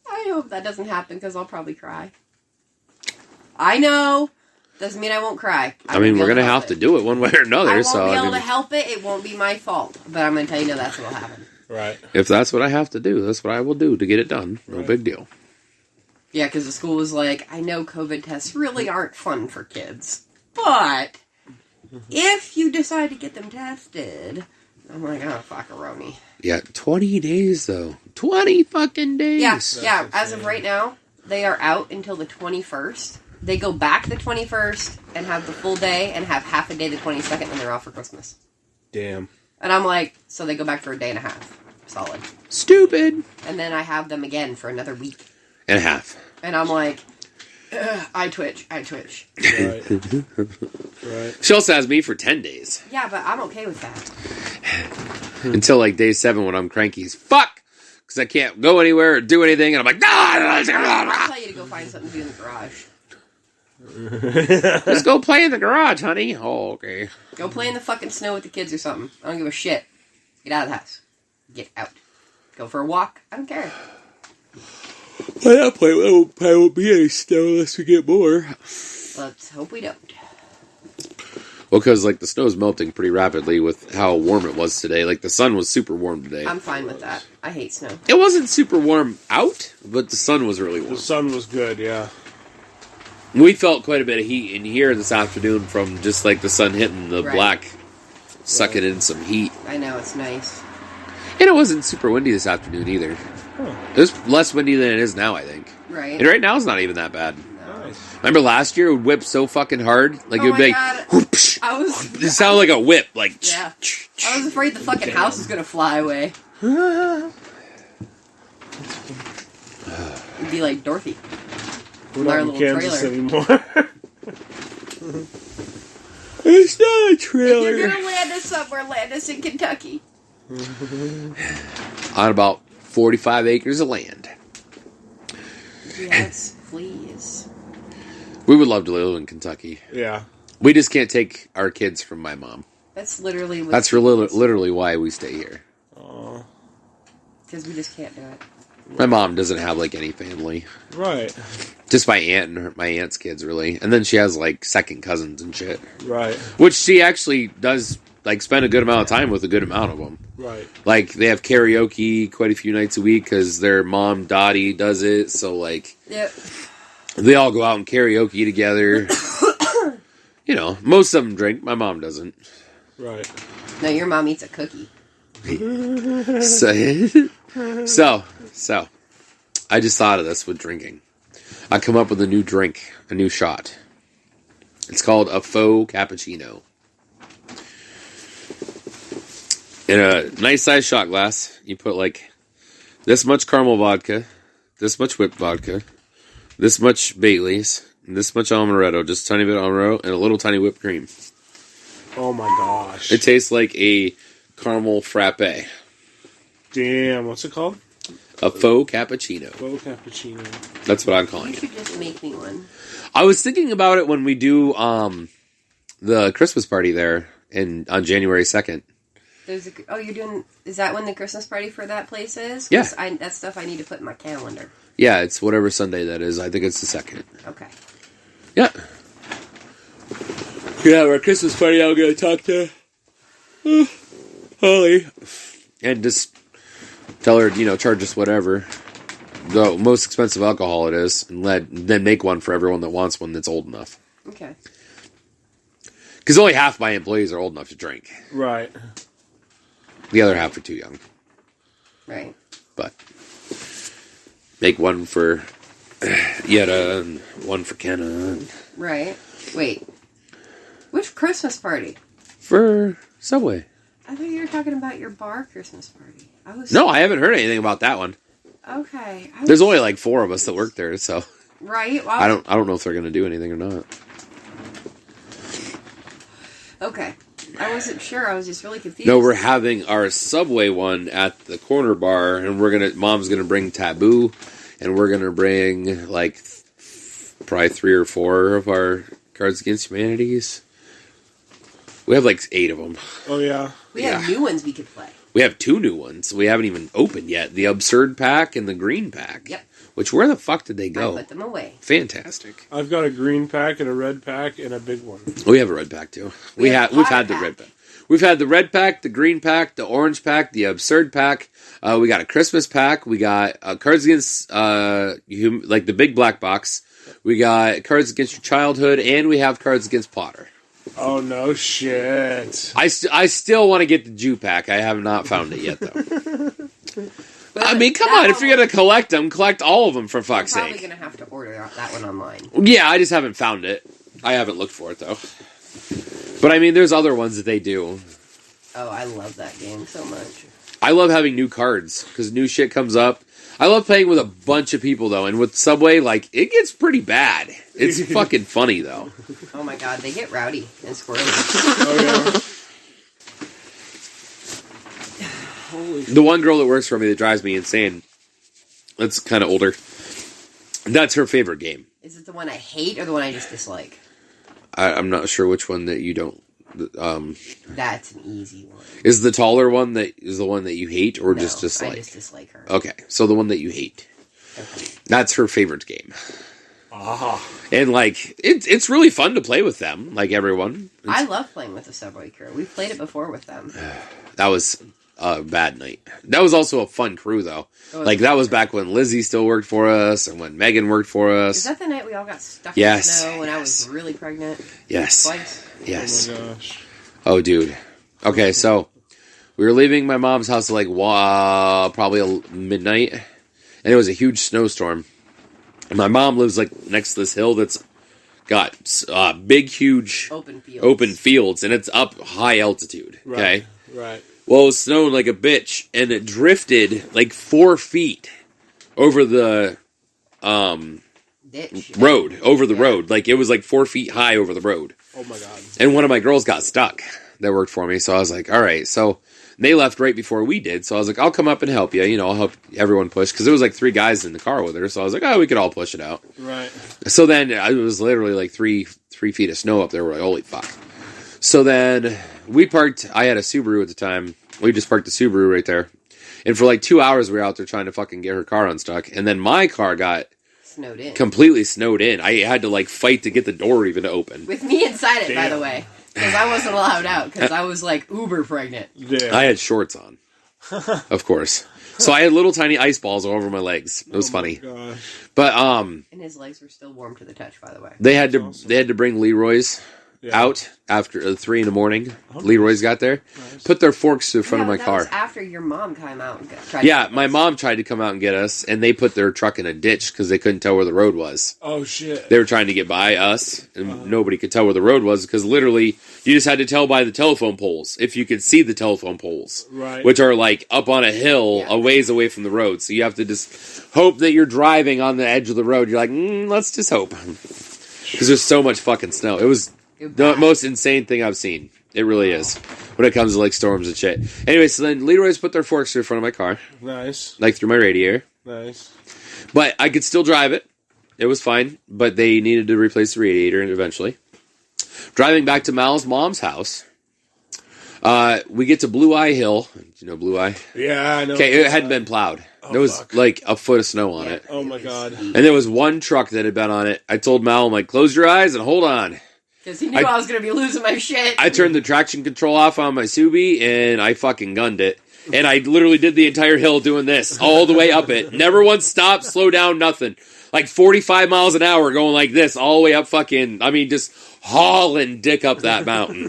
I hope that doesn't happen because I'll probably cry. I know. Doesn't mean I won't cry. I mean, we're going to have to do it one way or another. I won't so be able to help it. It won't be my fault. But I'm going to tell you, no, that's what will happen. Right. If that's what I have to do, that's what I will do to get it done. No big deal. Yeah, because the school was like, I know COVID tests really aren't fun for kids. But if you decide to get them tested, I'm like, oh, fuckaroni. Yeah, 20 days, though. 20 fucking days. Yeah. As of right now, they are out until the 21st. They go back the 21st and have the full day and have half a day the 22nd and they're off for Christmas. Damn. And I'm like, so they go back for a day and a half. Solid. Stupid. And then I have them again for another week. And a half. And I'm like, I twitch. Right. Right. She also has me for 10 days. Yeah, but I'm okay with that. Until like day 7 when I'm cranky as fuck. Because I can't go anywhere or do anything. And I'm like, I'll tell you to go find something to do in the garage. just go play in the garage, honey. Oh, okay. Go play in the fucking snow with the kids or something. I don't give a shit. Get out of the house. Get out. Go for a walk. I don't care. Well, that point, probably won't be any snow unless we get more. Let's hope we don't. Well, because like the snow's melting pretty rapidly with how warm it was today. Like the sun was super warm today. I'm fine with that. I hate snow. It wasn't super warm out, but the sun was really warm. The sun was good, yeah. We felt quite a bit of heat in here this afternoon from just like the sun hitting the black, sucking in some heat. I know, it's nice. And it wasn't super windy this afternoon either. Huh. It was less windy than it is now, I think. Right. And right now it's not even that bad. Nice. Remember last year it would whip so fucking hard? Like Oh it would my be God. like, whoopsh. It It sounded like a whip. Like, Yeah. I was afraid the fucking house was gonna fly away. It'd be like Dorothy. We're Our not in little Kansas trailer. anymore. it's not a If trailer. you're gonna land us somewhere, land us in Kentucky. On about 45 acres of land. Yes, please. We would love to live in Kentucky. Yeah. We just can't take our kids from my mom. That's literally That's literally why we stay here. because we just can't do it. My mom doesn't have like any family. Right. Just my aunt and my aunt's kids, really. And then she has like second cousins and shit. Right. Which she actually does like spend a good amount of time with a good amount of them. Right. Like they have karaoke quite a few nights a week because their mom Dottie does it. So like, Yep. they all go out and karaoke together. You know, most of them drink. My mom doesn't. Right. No, your mom eats a cookie. So, I just thought of this with drinking. I come up with a new drink, a new shot. It's called a faux cappuccino. In a nice size shot glass, you put like this much caramel vodka, this much whipped vodka, this much Bailey's, and this much amaretto, just a tiny bit of amaretto, and a little tiny whipped cream. Oh my gosh. It tastes like a caramel frappe. Damn, what's it called? A faux cappuccino. Faux cappuccino. That's what I'm calling You it. should just make me one. I was thinking about it when we do the Christmas party there on January 2nd. You're doing. Is that when the Christmas party for that place is? Yeah. That's stuff I need to put in my calendar. Yeah, it's whatever Sunday that is. I think it's the 2nd. Okay. Yeah. Yeah, our Christmas party, I'm going to talk to Holly. And just tell her, charge us whatever. The most expensive alcohol it is. And then make one for everyone that wants one that's old enough. Okay. Because only half my employees are old enough to drink. Right. The other half are too young. Right. But make one for Yetta and one for Kenna. And Right. Wait. Which Christmas party? for Subway. I thought you were talking about your bar Christmas party. No, I haven't heard anything about that one. Okay. There's only like 4 of us that work there, so Right. Well, I don't know if they're gonna do anything or not. Okay. I wasn't sure. I was just really confused. No, we're having our Subway one at the corner bar, and Mom's gonna bring Taboo, and we're gonna bring like probably 3 or 4 of our Cards Against Humanities. We have like 8 of them. Oh, yeah. We have new ones we could play. We have 2 new ones. We haven't even opened yet. The Absurd Pack and the Green Pack. Yep. Which, where the fuck did they I go? put them away. Fantastic. I've got a green pack and a red pack and a big one. We have a red pack too. We've had the red pack. We've had the red pack, the green pack, the orange pack, the absurd pack. We got a Christmas pack. We got Cards Against like the big black box. We got Cards Against Your Childhood, and we have Cards Against Potter. Oh, no shit. I still want to get the Jew pack. I have not found it yet though. I mean, come on! If you're gonna collect them, collect all of them for fuck's I'm probably sake. going to have to order that one online. Yeah, I just haven't found it. I haven't looked for it though. But I mean, there's other ones that they do. Oh, I love that game so much. I love having new cards because new shit comes up. I love playing with a bunch of people though, and with Subway, like it gets pretty bad. It's fucking funny though. Oh my god, they get rowdy and squirrely. Oh, yeah. Holy The one girl that works for me that drives me insane, that's kind of older, that's her favorite game. Is it the one I hate or the one I just dislike? I'm not sure which one that you don't. That's an easy one. Is the taller one that is the one that you hate, or just I dislike? just dislike her. Okay, so the one that you hate. Okay. That's her favorite game. Ah. And like it's really fun to play with them, like everyone. I love playing with the Subway crew. We've played it before with them. That was a bad night. That was also a fun crew though. Like that was back when Lizzie still worked for us and when Megan worked for us. Is that the night we all got stuck Yes. in the snow when I was really pregnant? Yes. Twice? Yes. Oh, my gosh. Oh, dude. Okay, so we were leaving my mom's house at like probably midnight, and it was a huge snowstorm. And my mom lives like next to this hill that's got big, huge Open fields, and it's up high altitude. Okay, Right. well, it was snowing like a bitch, and it drifted like 4 feet over the ditch. road, road. Like it was like 4 feet high over the road. Oh, my God. And one of my girls got stuck that worked for me. So I was like, all right. So they left right before we did. So I was like, I'll come up and help you. You know, I'll help everyone push. Because there was like 3 guys in the car with her. So I was like, oh, we could all push it out. Right. So then it was literally like 3 feet of snow up there. We're like, holy fuck. So then we parked. I had a Subaru at the time. We just parked the Subaru right there. And for like 2 hours, we were out there trying to fucking get her car unstuck. And then my car got Snowed in. completely snowed in. I had to like fight to get the door even to open. With me inside it, by Damn. the way. Because I wasn't allowed out. Because I was like uber pregnant. Yeah. I had shorts on, of course. So I had little tiny ice balls all over my legs. It was funny. Gosh. But And his legs were still warm to the touch, by the way. they had to That's awesome. they had to bring Leroy's Yeah. out after 3 a.m. Oh, Leroy's got there, nice. put their forks to the front Yeah, of my but that car. was after your mom came out and tried Yeah, to my mom tried to come out and get us, and they put their truck in a ditch because they couldn't tell where the road was. Oh, shit. They were trying to get by us, and nobody could tell where the road was because literally you just had to tell by the telephone poles if you could see the telephone poles, Right. which are like up on a hill a ways away from the road. So you have to just hope that you're driving on the edge of the road. You're like, let's just hope because there's so much fucking snow. It was the most insane thing I've seen. It really is when it comes to like storms and shit. Anyway, so then Leroy's put their forks through the front of my car, Nice. like through my radiator, Nice. but I could still drive it. It was fine, but they needed to replace the radiator eventually. Driving back to Mal's mom's house, we get to Blue Eye Hill. Do you know Blue Eye? Yeah, I know. Okay, it hadn't been plowed. There was fuck. like a foot of snow on it. Oh, my God. And there was one truck that had been on it. I told Mal, I'm like, close your eyes and hold on. Because he knew I was going to be losing my shit. I turned the traction control off on my Subi and I fucking gunned it. And I literally did the entire hill doing this all the way up it. Never once stopped, slow down, nothing. like 45 miles an hour going like this all the way up just hauling dick up that mountain.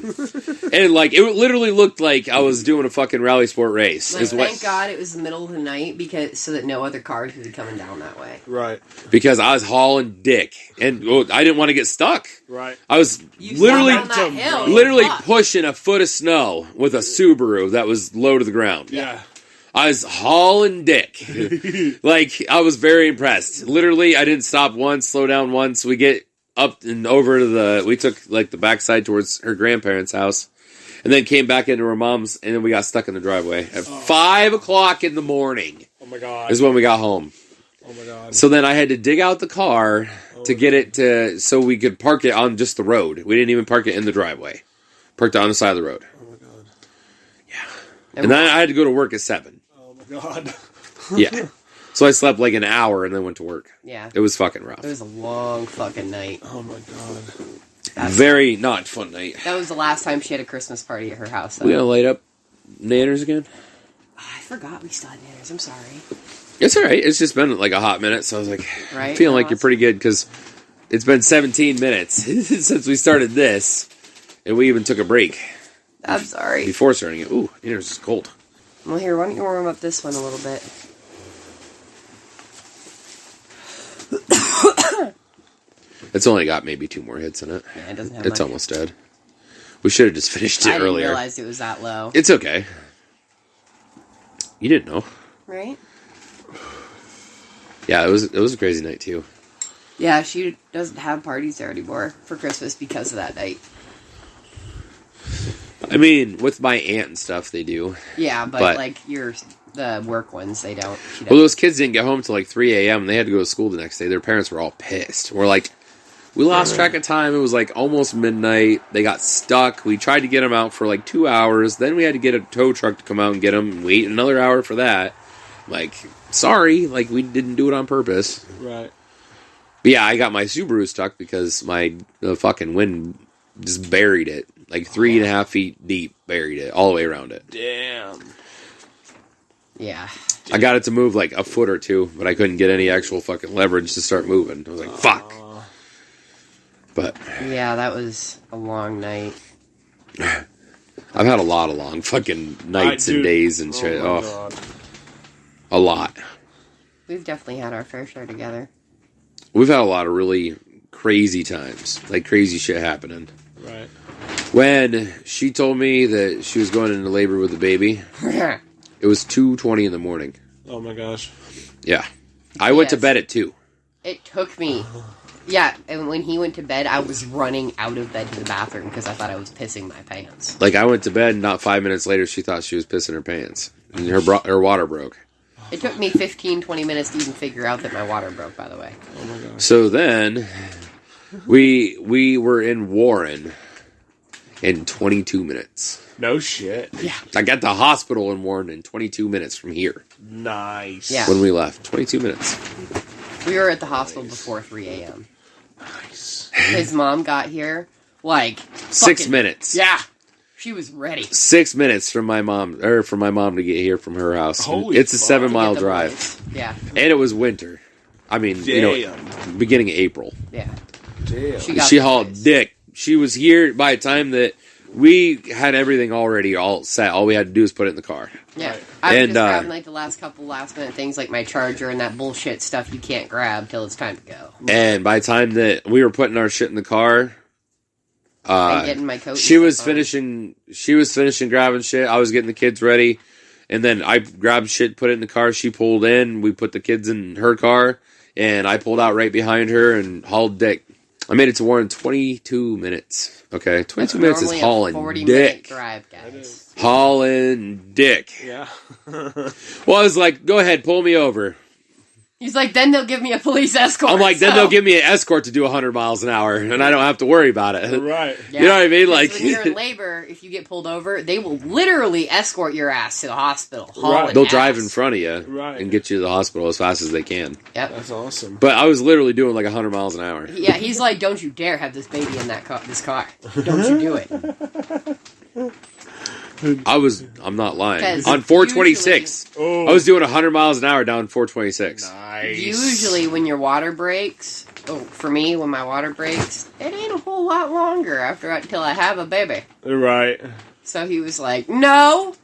And like, it literally looked like I was doing a fucking rally sport race. Like, thank God it was the middle of the night so that no other cars would be coming down that way. Right. Because I was hauling dick. And I didn't want to get stuck. Right. I was You literally pushing a foot of snow with a Subaru that was low to the ground. Yeah. I was hauling dick. Like, I was very impressed. Literally, I didn't stop once, slow down once. We get up and over to we took, like, the backside towards her grandparents' house, and then came back into her mom's, and then we got stuck in the driveway. At 5 o'clock in the morning Oh, my God. is when we got home. Oh, my God. So then I had to dig out the car to get it so we could park it on just the road. We didn't even park it in the driveway. Parked it on the side of the road. Oh, my God. Yeah. And then I had to go to work at 7. Oh, my God. Yeah. So I slept like an hour and then went to work. Yeah. It was fucking rough. It was a long fucking night. Oh, my God. Very not fun night. That was the last time she had a Christmas party at her house. We gonna light up nanners again? I forgot we still had nanners. I'm sorry. It's alright. It's just been like a hot minute, so I was like, Right? I'm feeling like you're pretty good because it's been 17 minutes since we started this, and we even took a break I'm sorry. before starting it. Ooh, nanners is cold. Well, here, why don't you warm up this one a little bit? It's only got maybe 2 more hits in it. Yeah, it doesn't have It's much. almost dead. We should have just finished it I didn't earlier. realize it was that low. It's okay. You didn't know. Right? Yeah, it was a crazy night too. Yeah, she doesn't have parties there anymore for Christmas because of that night. I mean, with my aunt and stuff, they do. Yeah, but like the work ones, they don't. She Well, those kids didn't get home till like 3 a.m. and they had to go to school the next day. Their parents were all pissed. We're like, we lost track of time. It was like almost midnight. They got stuck. We tried to get them out for like 2 hours. Then we had to get a tow truck to come out and get them. Wait another hour for that. Like, sorry, like we didn't do it on purpose. Right. But yeah, I got my Subaru stuck because the fucking wind just buried it. Like 3.5 feet deep, buried it all the way around it. Damn. Yeah. I got it to move like a foot or two, but I couldn't get any actual fucking leverage to start moving. I was like, fuck. But Yeah, that was a long night. I've had a lot of long fucking nights and days and shit. Oh, my Oh, God. a lot. We've definitely had our fair share together. We've had a lot of really crazy times, like crazy shit happening. Right. When she told me that she was going into labor with the baby, it was 2:20 in the morning. Oh, my gosh. Yeah. I went to Yes. bed at 2. It took me. Yeah, and when he went to bed, I was running out of bed to the bathroom because I thought I was pissing my pants. Like, I went to bed, and not 5 minutes later, she thought she was pissing her pants. And her water broke. It took me 15, 20 minutes to even figure out that my water broke, by the way. Oh, my gosh. So then, we were in Warren in 22 minutes. No shit. Yeah. I got the hospital in Warren in 22 minutes from here Nice. Yeah. when we left. 22 minutes. We were at the hospital before 3 a.m. Nice. His mom got here, like... 6 fucking- minutes. Yeah. She was ready. 6 minutes from my mom to get here from her house. Holy It's a fuck. 7-mile To get the drive. boys. Yeah. And it was winter. I mean, Damn. beginning of April. Yeah. Damn. She the hauled boys. dick. She was here by the time that we had everything already all set. All we had to do was put it in the car. Yeah. Right. I was And, just grabbing like the last couple last minute things like my charger and that bullshit stuff you can't grab till it's time to go. And by the time that we were putting our shit in the car, And getting my coat. she and was stuff on. finishing grabbing shit. I was getting the kids ready. And then I grabbed shit, put it in the car. She pulled in. We put the kids in her car. And I pulled out right behind her and hauled dick. I made it to Warren in 22 minutes. Okay, 22 That's minutes is normally a hauling 40-minute dick. drive, guys. Hauling dick. Yeah. Well, I was like, go ahead, pull me over. He's like, then they'll give me a police escort. I'm like, then so- they'll give me an escort to do 100 miles an hour, and I don't have to worry about it. Right. Yeah. You know what I mean? 'Cause Like, when you're in labor, if you get pulled over, they will literally escort your ass to the hospital. hauling they'll drive ass. in front of you Right. and get you to the hospital as fast as they can. Yep. That's awesome. But I was literally doing like 100 miles an hour. Yeah, he's like, don't you dare have this baby in this car. Don't you do it. I'm not lying. 'Cause On 426. Oh. I was doing 100 miles an hour down 426. Nice. Usually when your water breaks, for me, when my water breaks, it ain't a whole lot longer until I have a baby. Right. So he was like, no.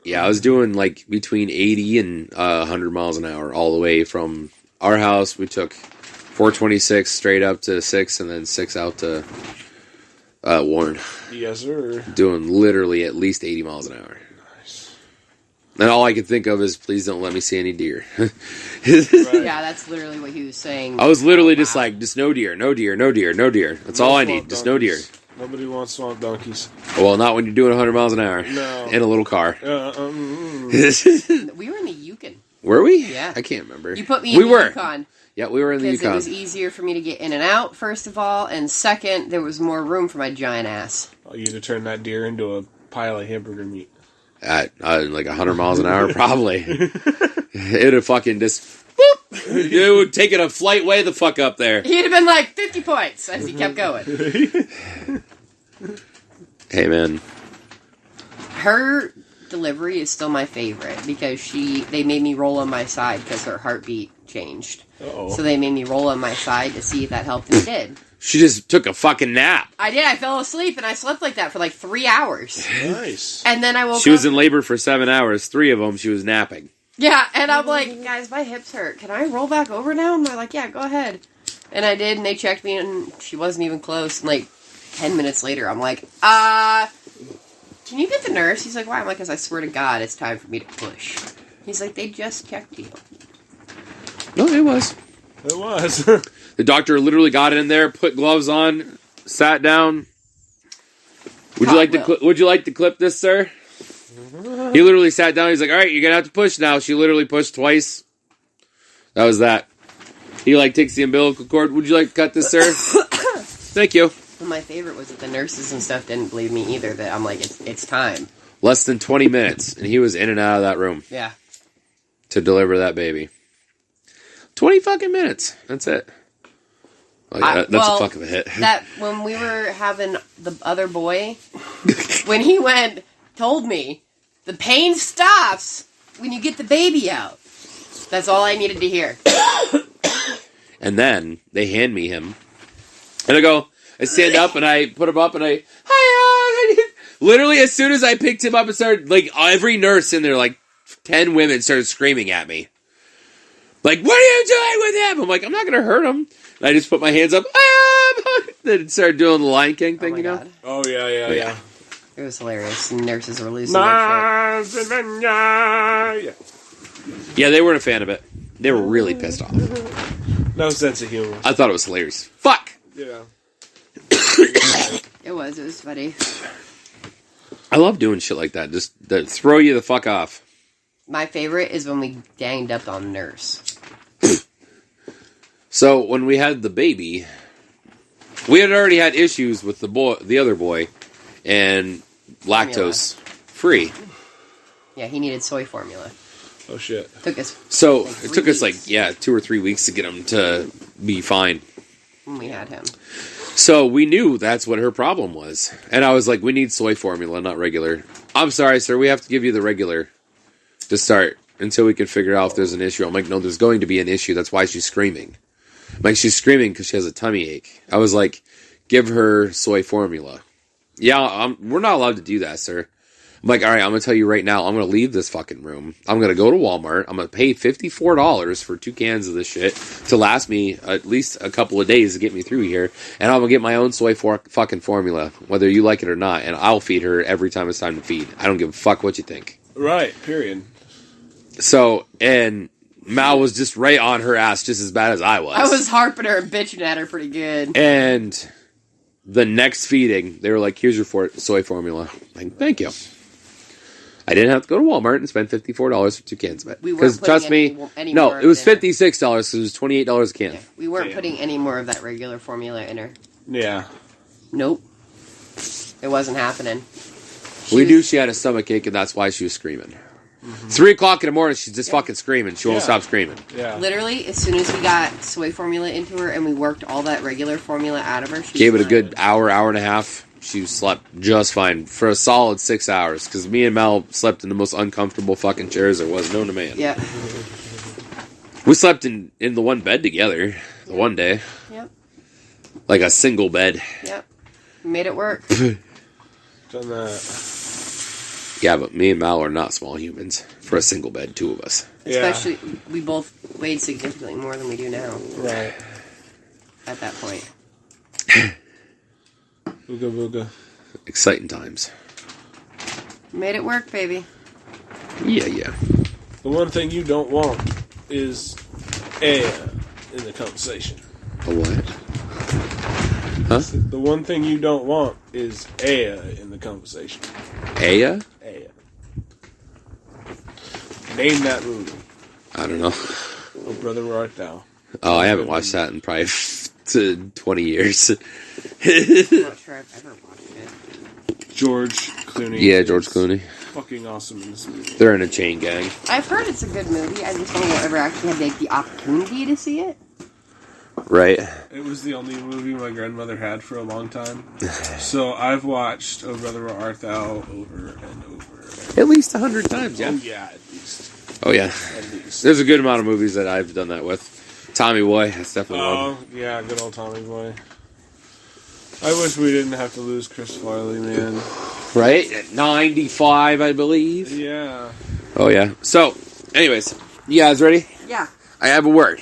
Yeah, I was doing like between 80 and 100 miles an hour all the way from our house. We took 426 straight up to 6 and then 6 out to Warren. Yes, sir. Doing literally at least 80 miles an hour. Nice. And all I could think of is, please don't let me see any deer. Right. Yeah, that's literally what he was saying. I was literally just like, just no deer, no deer, no deer, no deer. That's all I need, just no deer. Nobody wants swamp donkeys. Well, not when you're doing 100 miles an hour. No. In a little car. We were in the Yukon. Were we? Yeah. I can't remember. You put me in the Yukon. Yeah, we were in the Because Yukon. it was easier for me to get in and out, first of all, and second, there was more room for my giant ass. Oh, you'd have turned that deer into a pile of hamburger meat. At like 100 miles an hour, probably. It'd have fucking just... Boop, it would take it a flight way the fuck up there. He'd have been like 50 points as he kept going. Hey, man. Her delivery is still my favorite because they made me roll on my side because her heartbeat changed. Uh-oh. So they made me roll on my side to see if that helped, and it did. She just took a fucking nap. I did. I fell asleep, and I slept like that for like 3 hours. Nice. And then I woke up. She was in labor for 7 hours. 3 of them, she was napping. Yeah, and I'm like, guys, my hips hurt. Can I roll back over now? And they're like, yeah, go ahead. And I did, and they checked me, and she wasn't even close. And like 10 minutes later, I'm like, can you get the nurse? He's like, why? I'm like, because I swear to God, it's time for me to push. He's like, they just checked you. No, it was. It was. The doctor literally got in there, put gloves on, sat down. Would you like to clip this, sir? He literally sat down. He's like, all right, you're going to have to push now. She literally pushed twice. That was that. He like takes the umbilical cord. Would you like to cut this, sir? Thank you. Well, my favorite was that the nurses and stuff didn't believe me either. That I'm like, it's time. Less than 20 minutes, and he was in and out of that room. Yeah. To deliver that baby. 20 fucking minutes. That's it. Oh, yeah, that's a fuck of a hit. That when we were having the other boy, when he told me the pain stops when you get the baby out. That's all I needed to hear. And then they hand me him, and I stand up and I put him up and literally as soon as I picked him up and started, like every nurse in there, like 10 women started screaming at me. Like, what are you doing with him? I'm like, I'm not going to hurt him. And I just put my hands up. Then started doing the Lion King thing, you know? God. Oh, yeah. It was hilarious. Nurses were losing their shit. Yeah, they weren't a fan of it. They were really pissed off. No sense of humor. I thought it was hilarious. Fuck! Yeah. It was funny. I love doing shit like that. Just to throw you the fuck off. My favorite is when we ganged up on Nurse. So, when we had the baby, we had already had issues with the other boy, and lactose free. Yeah, he needed soy formula. Oh, shit. Took us. So, like it took us 3 2 or 3 weeks to get him to be fine. When we had him. So, we knew that's what her problem was. And I was like, we need soy formula, not regular. I'm sorry, sir, we have to give you the regular to start until we can figure out if there's an issue. I'm like, no, there's going to be an issue. That's why she's screaming. I'm like, she's screaming because she has a tummy ache. I was like, give her soy formula. Yeah, we're not allowed to do that, sir. I'm like, all right, I'm going to tell you right now, I'm going to leave this fucking room. I'm going to go to Walmart. I'm going to pay $54 for 2 cans of this shit to last me at least a couple of days to get me through here. And I'm going to get my own soy fucking formula, whether you like it or not. And I'll feed her every time it's time to feed. I don't give a fuck what you think. Right, period. So, and Mal was just right on her ass just as bad as I was. I was harping her and bitching at her pretty good. And the next feeding, they were like, here's your soy formula. I'm like, thank you. I didn't have to go to Walmart and spend $54 for 2 cans of it. Because trust me, no, it was $56 because it was $28 a can. Yeah, we weren't putting any more of that regular formula in her. Yeah. Nope. It wasn't happening. We knew she had a stomach ache, and that's why she was screaming. 3 o'clock in the morning, she's just fucking screaming. She won't stop screaming. Yeah. Literally, as soon as we got soy formula into her and we worked all that regular formula out of her, she Gave it a was good hour and a half. she slept just fine for a solid 6 hours. Because me and Mel slept in the most uncomfortable fucking chairs there was known to man. Yeah. We slept in the one bed together the one day. Yep. Like a single bed. Yep. Made it work. Done that. Yeah, but me and Mal are not small humans. For a single bed, two of us. Especially, we both weighed significantly more than we do now. Right. At that point. Booga booga. Exciting times. Made it work, baby. Yeah. The one thing you don't want is air in the conversation. A what? Huh? The one thing you don't want is air in the conversation. Aya? Air. Name that movie. I don't know. Oh, brother, where art thou? Oh, I haven't watched that in probably 20 years. I'm not sure I've ever watched it. George Clooney. Yeah, George Clooney. Fucking awesome in this movie. They're in a chain gang. I've heard it's a good movie. I just don't ever actually had the opportunity to see it. Right? It was the only movie my grandmother had for a long time. So I've watched Oh Brother Where Art Thou over and over. At least 100 times, yeah. Oh yeah, at least. Oh, yeah. At least. There's a good amount of movies that I've done that with. Tommy Boy, that's definitely one. Oh, yeah, good old Tommy Boy. I wish we didn't have to lose Chris Farley, man. Right? At 95, I believe. Yeah. Oh, yeah. So, anyways, you guys ready? Yeah. I have a word.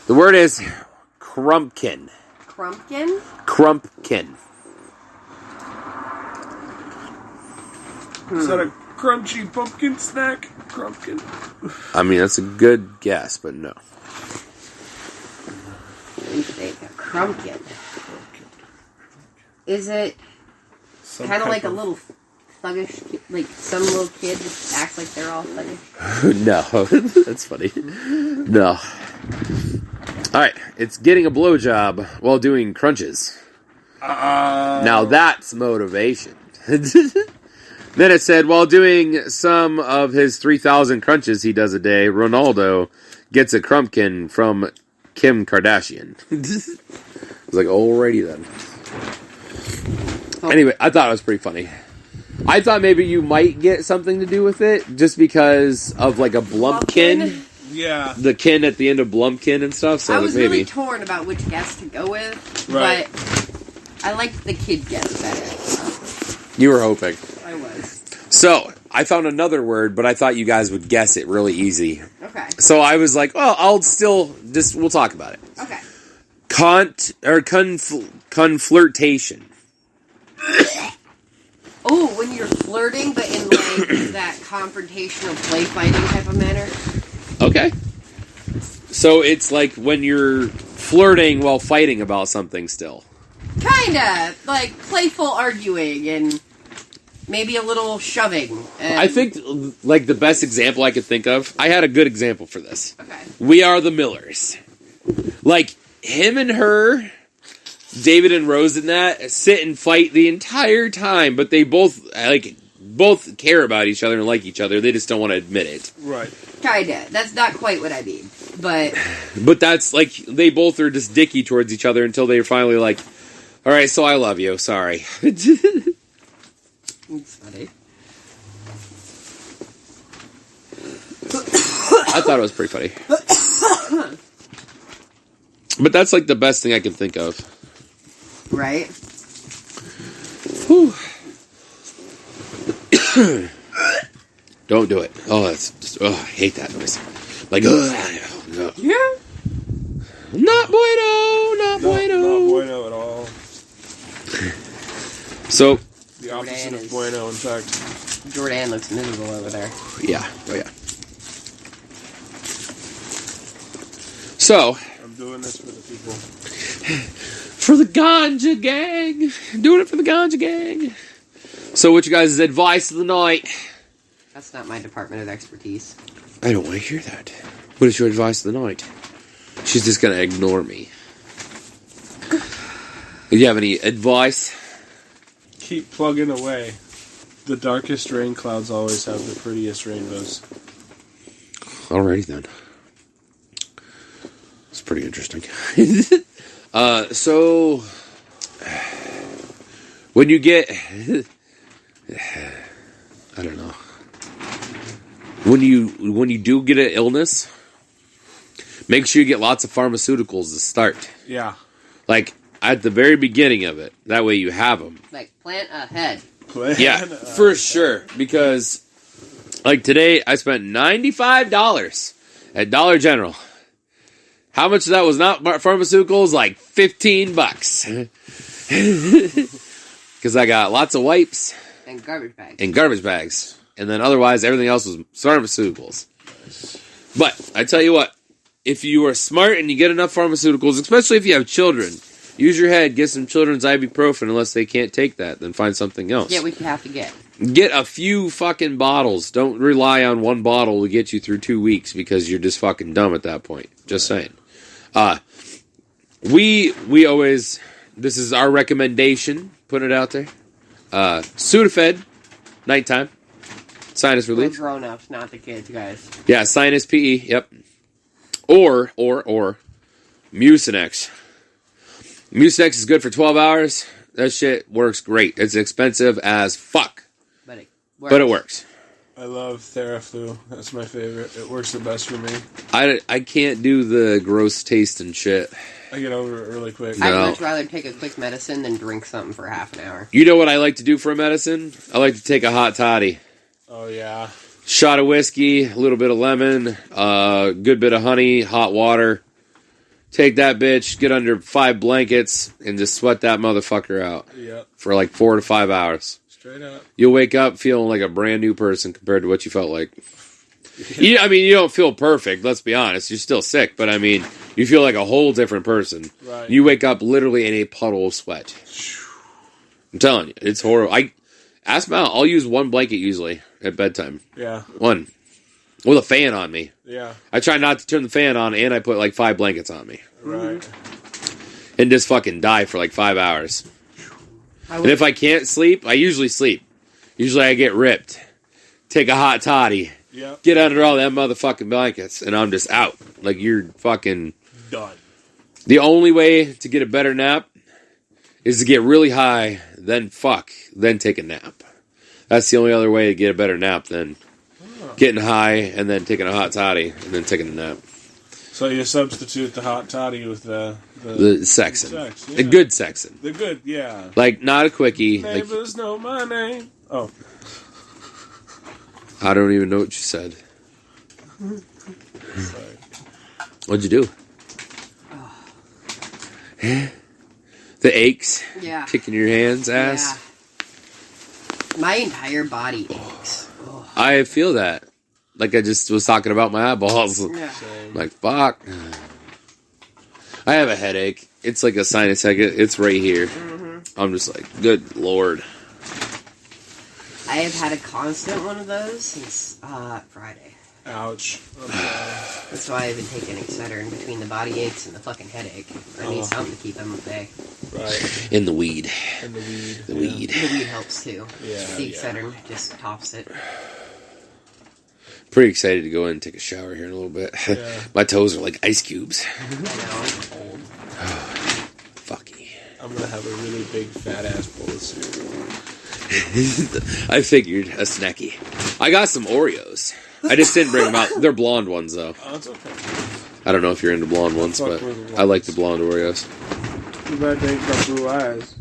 The word is crumpkin. Crumpkin? Crumpkin. Is that a crunchy pumpkin snack? Crumpkin? I mean, that's a good guess, but no. Crumpkin. Is it kind of like a little thuggish, like some little kid that acts like they're all thuggish? No. That's funny. No. Alright, it's getting a blowjob while doing crunches. Now that's motivation. Then it said, while doing some of his 3,000 crunches he does a day, Ronaldo gets a crumpkin from Kim Kardashian. I was like, alrighty then. Anyway, I thought it was pretty funny. I thought maybe you might get something to do with it, just because of like a Blumpkin. Yeah. The kin at the end of Blumpkin and stuff, so I was maybe. really torn about which guess to go with, Right. but I liked the kid guess better. You were hoping. I was. So, I found another word, but I thought you guys would guess it really easy. Okay. So I was like, well, I'll still we'll talk about it. Okay. Conflirtation. Oh, when you're flirting, but in like that confrontational play fighting type of manner. Okay. So it's like when you're flirting while fighting about something still. Kinda. Like playful arguing and maybe a little shoving. And... I think like the best example I could think of, I had a good example for this. Okay. We Are the Millers. Like him and her, David and Rose in that, sit and fight the entire time, but they both care about each other and like each other. They just don't want to admit it. Right. Kinda. That's not quite what I mean. But that's like, they both are just dicky towards each other until they're finally like, alright, so I love you, sorry. it's funny. I thought it was pretty funny. But that's like the best thing I can think of. Right? Whew. Don't do it. Oh, that's just, I hate that noise. Like, Yeah. Not bueno, not bueno. Not bueno at all. So, The opposite of bueno, in fact. Jordan looks miserable over there. yeah, oh yeah. So, I'm doing this for the people. for the ganja gang. Doing it for the ganja gang. So, what's your guys' advice of the night? That's not my department of expertise. I don't want to hear that. What is your advice of the night? She's just going to ignore me. Do you have any advice? Keep plugging away. The darkest rain clouds always have the prettiest rainbows. Alrighty then. It's pretty interesting. So, When you get, I don't know. When you do get an illness, make sure you get lots of pharmaceuticals to start. Yeah. Like at the very beginning of it. That way you have them. Like plant ahead. Yeah, for sure. Because like today, I spent $95 at Dollar General. How much of that was not pharmaceuticals? Like $15. Because I got lots of wipes. And garbage bags. And then otherwise, everything else was pharmaceuticals. But I tell you what, if you are smart and you get enough pharmaceuticals, especially if you have children, use your head, get some children's ibuprofen unless they can't take that. Then find something else. Yeah, what you have to get. Get a few fucking bottles. Don't rely on one bottle to get you through 2 weeks because you're just fucking dumb at that point. Just saying. We always, this is our recommendation, put it out there. Sudafed, nighttime, sinus We're relief. grown-ups, not the kids, guys. Yeah, sinus PE, yep. Or Mucinex. Mucinex is good for 12 hours. That shit works great. It's expensive as fuck. But it works. I love Theraflu. That's my favorite. It works the best for me. I can't do the gross taste and shit. I get over it really quick. No. I'd much rather take a quick medicine than drink something for half an hour. You know what I like to do for a medicine? I like to take a hot toddy. Oh, yeah. Shot of whiskey, a little bit of lemon, good bit of honey, hot water. Take that bitch, get under 5 blankets, and just sweat that motherfucker out. Yep. For like 4 to 5 hours. Straight up. You'll wake up feeling like a brand new person compared to what you felt like. I mean, you don't feel perfect, let's be honest. You're still sick, but I mean, you feel like a whole different person. Right. You wake up literally in a puddle of sweat. I'm telling you, it's horrible. Ask me out. I'll use 1 blanket usually at bedtime. Yeah. 1. With a fan on me. Yeah. I try not to turn the fan on, and I put like 5 blankets on me. Right. And just fucking die for like 5 hours. And if I can't sleep, I usually sleep. Usually I get ripped. Take a hot toddy. Yep. Get under all them motherfucking blankets, and I'm just out. Like, you're fucking... Done. The only way to get a better nap is to get really high, then take a nap. That's the only other way to get a better nap than getting high, and then taking a hot toddy, and then taking a nap. So you substitute the hot toddy with the sexing. Sex, yeah. The good sexing. The good, yeah. Like, not a quickie. Neighbors know my name. Oh. I don't even know what you said. Sorry. What'd you do? The aches? Yeah. Kicking your hands, ass? Yeah. My entire body aches. Oh. I feel that. Like I just was talking about my eyeballs. Yeah. Like, fuck. I have a headache. It's like a sinus headache. It's right here. Mm-hmm. I'm just like, good lord. I have had a constant one of those since Friday. Ouch. That's why I've been taking Excedrin between the body aches and the fucking headache. I need something to keep them at bay. Right. In the weed. And the weed. The weed. The weed helps too. Yeah. The Excedrin just tops it. Pretty excited to go in and take a shower here in a little bit. Yeah. My toes are like ice cubes. I know, I'm cold. Fuck you. I'm going to have a really big fat ass bowl of cereal. I figured a snacky. I got some Oreos. I just didn't bring them out. They're blonde ones, though. Oh, that's okay. I don't know if you're into blonde ones, but I like the blonde Oreos. Too bad they ain't got blue eyes.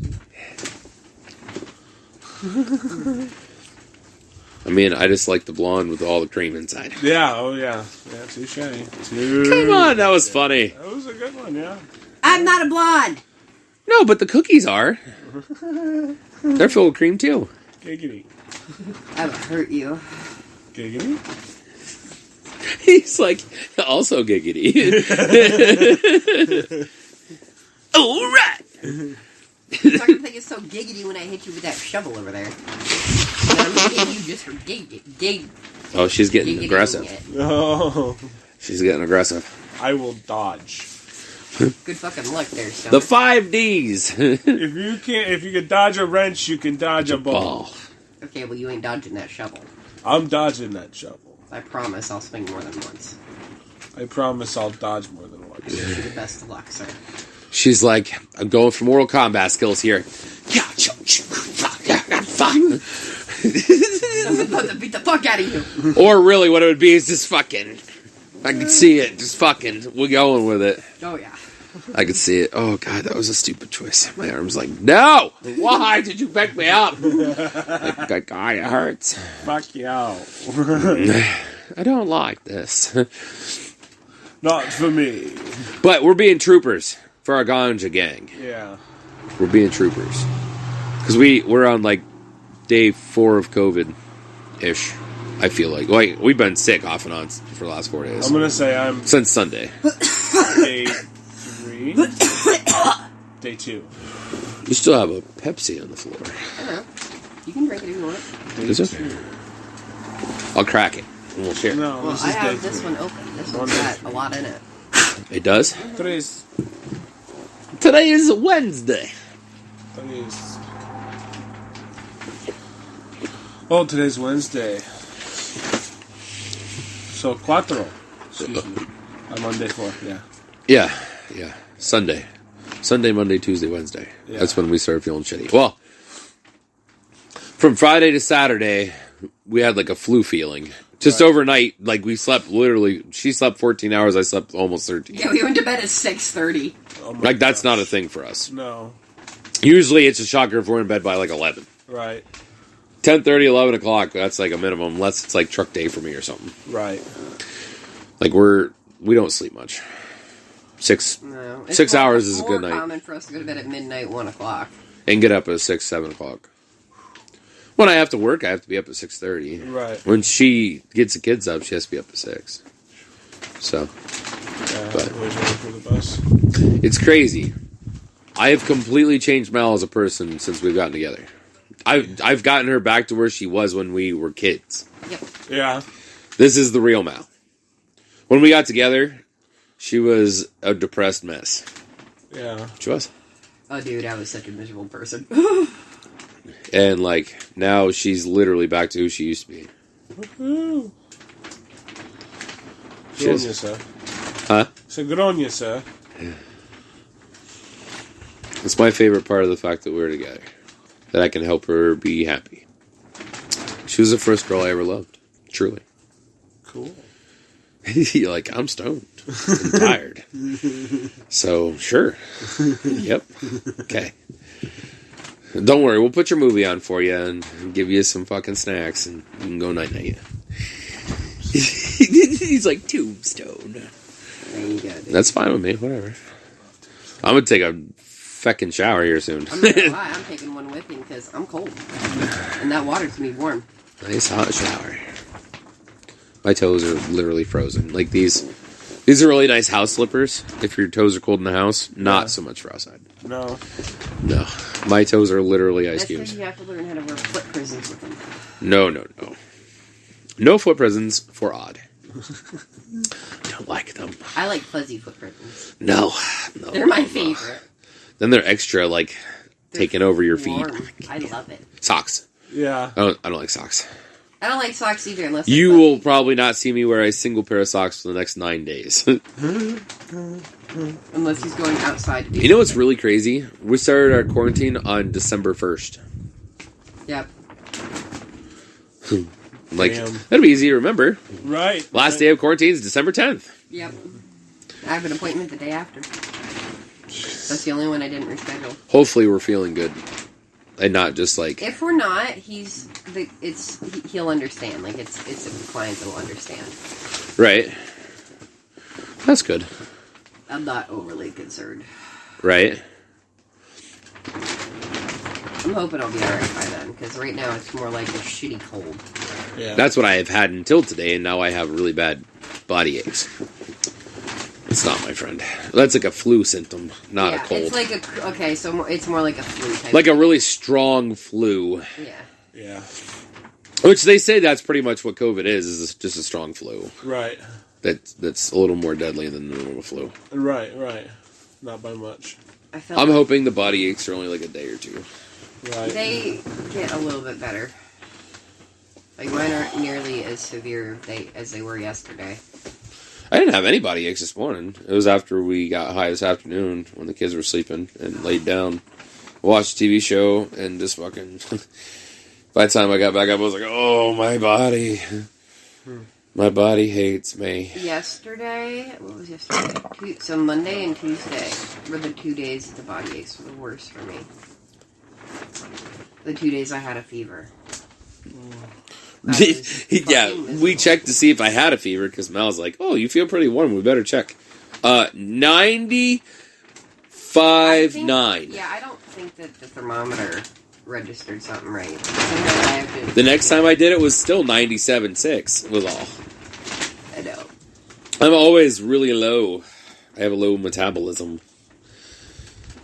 I mean, I just like the blonde with all the cream inside. Yeah, oh yeah. Yeah, touche. Come on, that was funny. That was a good one, yeah. I'm not a blonde! No, but the cookies are. They're full of cream, too. Giggity. I would hurt you. Giggity? He's like, also giggity. All right. You're starting to think it's so giggity when I hit you with that shovel over there. And I'm hitting you just for gig. Oh, she's getting Giggitying aggressive. it. Oh. She's getting aggressive. I will dodge. Good fucking luck there, son. The 5 Ds. If you can dodge a wrench, you can dodge a ball. Okay, well you ain't dodging that shovel. I'm dodging that shovel. I promise I'll swing more than once. I promise I'll dodge more than I once. wish you the best of luck, sir. She's like, I'm going for Mortal Kombat skills here. I'm about to beat the fuck out of you. Or really what it would be is just fucking. I could see it. Just fucking. We're going with it. Oh, yeah. I could see it. Oh, God, that was a stupid choice. My arm's like, no! Why did you pick me up? Like, that guy, it hurts. Fuck you. I don't like this. Not for me. But we're being troopers for our ganja gang. Yeah. We're being troopers. Because we're on, like, day 4 of COVID-ish, I feel like. Like, we've been sick off and on for the last 4 days. I'm going to say I'm Since Sunday. day 3. Day 2. You still have a Pepsi on the floor. I know. You can drink it if you want. Is it? I'll crack it. And we'll share. No, Well, this I is have day this 3. one open. This one's got a lot in it. It does? Today's Today is Wednesday. today's Wednesday. So, cuatro. Excuse me. I'm on day 4, yeah. Yeah. Sunday, Monday, Tuesday, Wednesday. Yeah. That's when we started feeling shitty. Well, from Friday to Saturday, we had like a flu feeling. Just overnight, like we slept literally, she slept 14 hours, I slept almost 13. Yeah, we went to bed at 6:30. Oh my Like, that's gosh. not a thing for us. No. Usually it's a shocker if we're in bed by like 11. Right. 10:30, 11 o'clock, that's like a minimum, unless it's like truck day for me or something. Right. Like we don't sleep much. 6 No. 6 hours is a good It's night. more common for us to go to bed at midnight, 1 o'clock. And get up at 6, 7 o'clock. When I have to work, I have to be up at 6:30. Right. When she gets the kids up, she has to be up at 6. So, Yeah, But- always ready for the bus. it's crazy. I have completely changed Mel as a person since we've gotten together. I've gotten her back to where she was when we were kids. Yep. Yeah. This is the real Mel. When we got together, she was a depressed mess. Yeah. She was. Oh, dude, I was such a miserable person. And, like, now she's literally back to who she used to be. Woohoo. She Good on is. you, sir. Huh? So good on you, sir. It's my favorite part of the fact that we're together. That I can help her be happy. She was the first girl I ever loved. Truly. Cool. You're like, I'm stoned and tired. So, sure. Yep. Okay. Don't worry, we'll put your movie on for you and give you some fucking snacks and you can go night-night. He's like, tombstone. There you go, dude. That's fine with me, whatever. I'm gonna take a feckin' shower here soon. I'm not gonna lie, I'm taking one with me because I'm cold. And that water's gonna be warm. Nice hot shower. My toes are literally frozen. Like these are really nice house slippers. If your toes are cold in the house, not so much for outside. No. No, my toes are literally ice That's cubes. because you have to learn how to wear foot prisons with them. No. No foot prisons for odd. Don't like them. I like fuzzy foot prisons. No. They're my favorite. Then they're extra, like, They're taking over your feet. warm. I love it. Socks. Yeah. I don't like socks. I don't like socks either unless You they're will fuzzy. probably not see me wear a single pair of socks for the next 9 days. Unless he's going outside to do You know what's really crazy? We started our quarantine on December 1st. Yep. Like, Damn. that'll be easy to remember. Right. Last day of quarantine is December 10th. Yep. I have an appointment the day after. That's the only one I didn't reschedule. Hopefully we're feeling good. And not just like... If we're not, he'll understand. Like it's the clients that'll understand. Right. That's good. I'm not overly concerned. Right. I'm hoping I'll be alright by then, because right now it's more like a shitty cold. Yeah. That's what I have had until today, and now I have really bad body aches. It's not, my friend. That's like a flu symptom, not a cold. It's like it's more like a flu type. Like a really strong flu. Yeah. Yeah. Which they say that's pretty much what COVID is just a strong flu. Right. That's a little more deadly than the normal flu. Right. Not by much. I felt I'm hoping the body aches are only like a day or two. Right. they get a little bit better. Like mine aren't nearly as severe as they were yesterday. I didn't have any body aches this morning. It was after we got high this afternoon when the kids were sleeping and laid down. Watched a TV show and just fucking... By the time I got back up, I was like, oh, my body. My body hates me. Yesterday, what was yesterday? So Monday and Tuesday were the 2 days the body aches were the worst for me. The 2 days I had a fever. Yeah, we checked to see if I had a fever because Mal's like, oh, you feel pretty warm. We better check. 95.9. Yeah, I don't think that the thermometer registered something right. The next time I did it was still 97.6 was all. I know. I'm always really low. I have a low metabolism.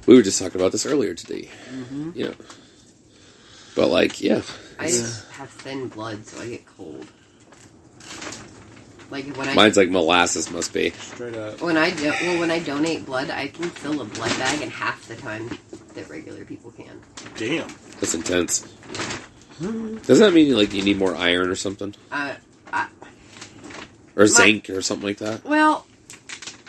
We were just talking about this earlier today. Mm-hmm. Yeah. But like, yeah. I just have thin blood, so I get cold. Like when mine's like molasses must be. Straight up. When I donate blood, I can fill a blood bag in half the time that regular people can. Damn. That's intense. Doesn't that mean like you need more iron or something? Or zinc or something like that? Well,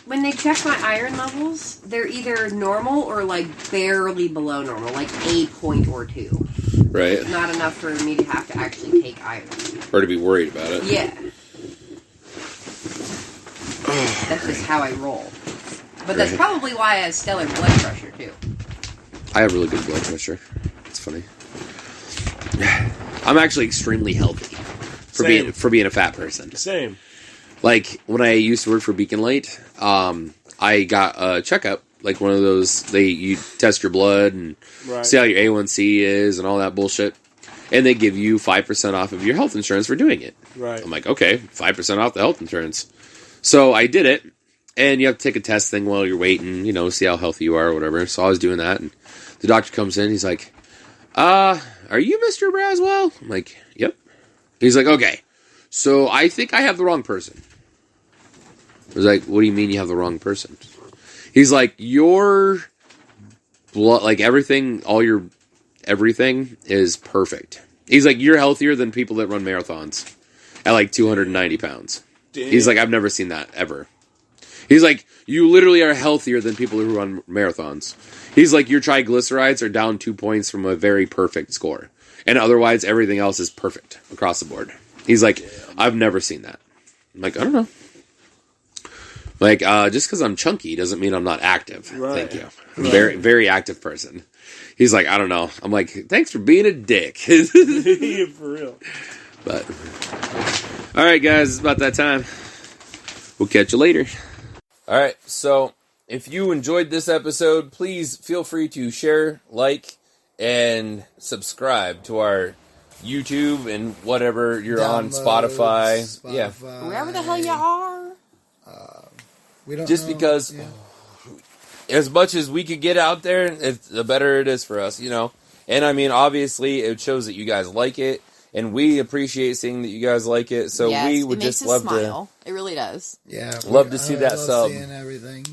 when they check my iron levels, they're either normal or like barely below normal, like a point or two. Right. Not enough for me to have to actually take iron. Or to be worried about it. Yeah. That's just how I roll. But that's probably why I have stellar blood pressure, too. I have really good blood pressure. It's funny. I'm actually extremely healthy for being a fat person. Same. Like, when I used to work for Beacon Light, I got a checkup. Like one of those, you test your blood and see how your A1C is and all that bullshit. And they give you 5% off of your health insurance for doing it. Right. I'm like, okay, 5% off the health insurance. So I did it, and you have to take a test thing while you're waiting, see how healthy you are or whatever. So I was doing that, and the doctor comes in, he's like, are you Mr. Braswell? I'm like, yep. He's like, okay, so I think I have the wrong person. I was like, what do you mean you have the wrong person? He's like, your blood, like everything is perfect. He's like, you're healthier than people that run marathons at like 290 pounds. Damn. He's like, I've never seen that ever. He's like, you literally are healthier than people who run marathons. He's like, your triglycerides are down 2 points from a very perfect score. And otherwise, everything else is perfect across the board. He's like, I've never seen that. I'm like, I don't know. Like, just because I'm chunky doesn't mean I'm not active. Right. Thank you. I'm a very, very active person. He's like, I don't know. I'm like, thanks for being a dick. Yeah, for real. But, all right, guys, it's about that time. We'll catch you later. All right, so if you enjoyed this episode, please feel free to share, like, and subscribe to our YouTube and whatever you're on, Spotify. Yeah. Wherever the hell you are. We don't just know. Because as much as we could get out there, the better it is for us, And I mean, obviously, it shows that you guys like it, and we appreciate seeing that you guys like it. So we would just love smile. It really does. Yeah, love to see that sub. Seeing everything,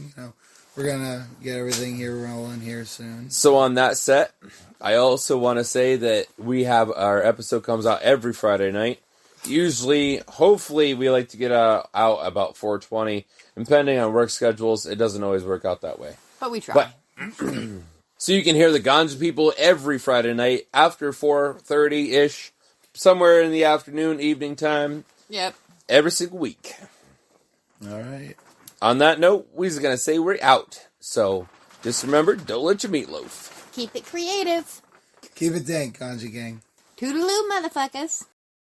we're gonna get everything here rolling here soon. So on that set, I also want to say that we have our episode comes out every Friday night. Usually, hopefully, we like to get out about 4:20. Depending on work schedules, it doesn't always work out that way. But we try. So you can hear the Ganja People every Friday night after 4:30-ish, somewhere in the afternoon, evening time. Yep. Every single week. All right. On that note, we're going to say we're out. So just remember, don't let your meatloaf. Keep it creative. Keep it dank, Ganja Gang. Toodaloo, motherfuckers.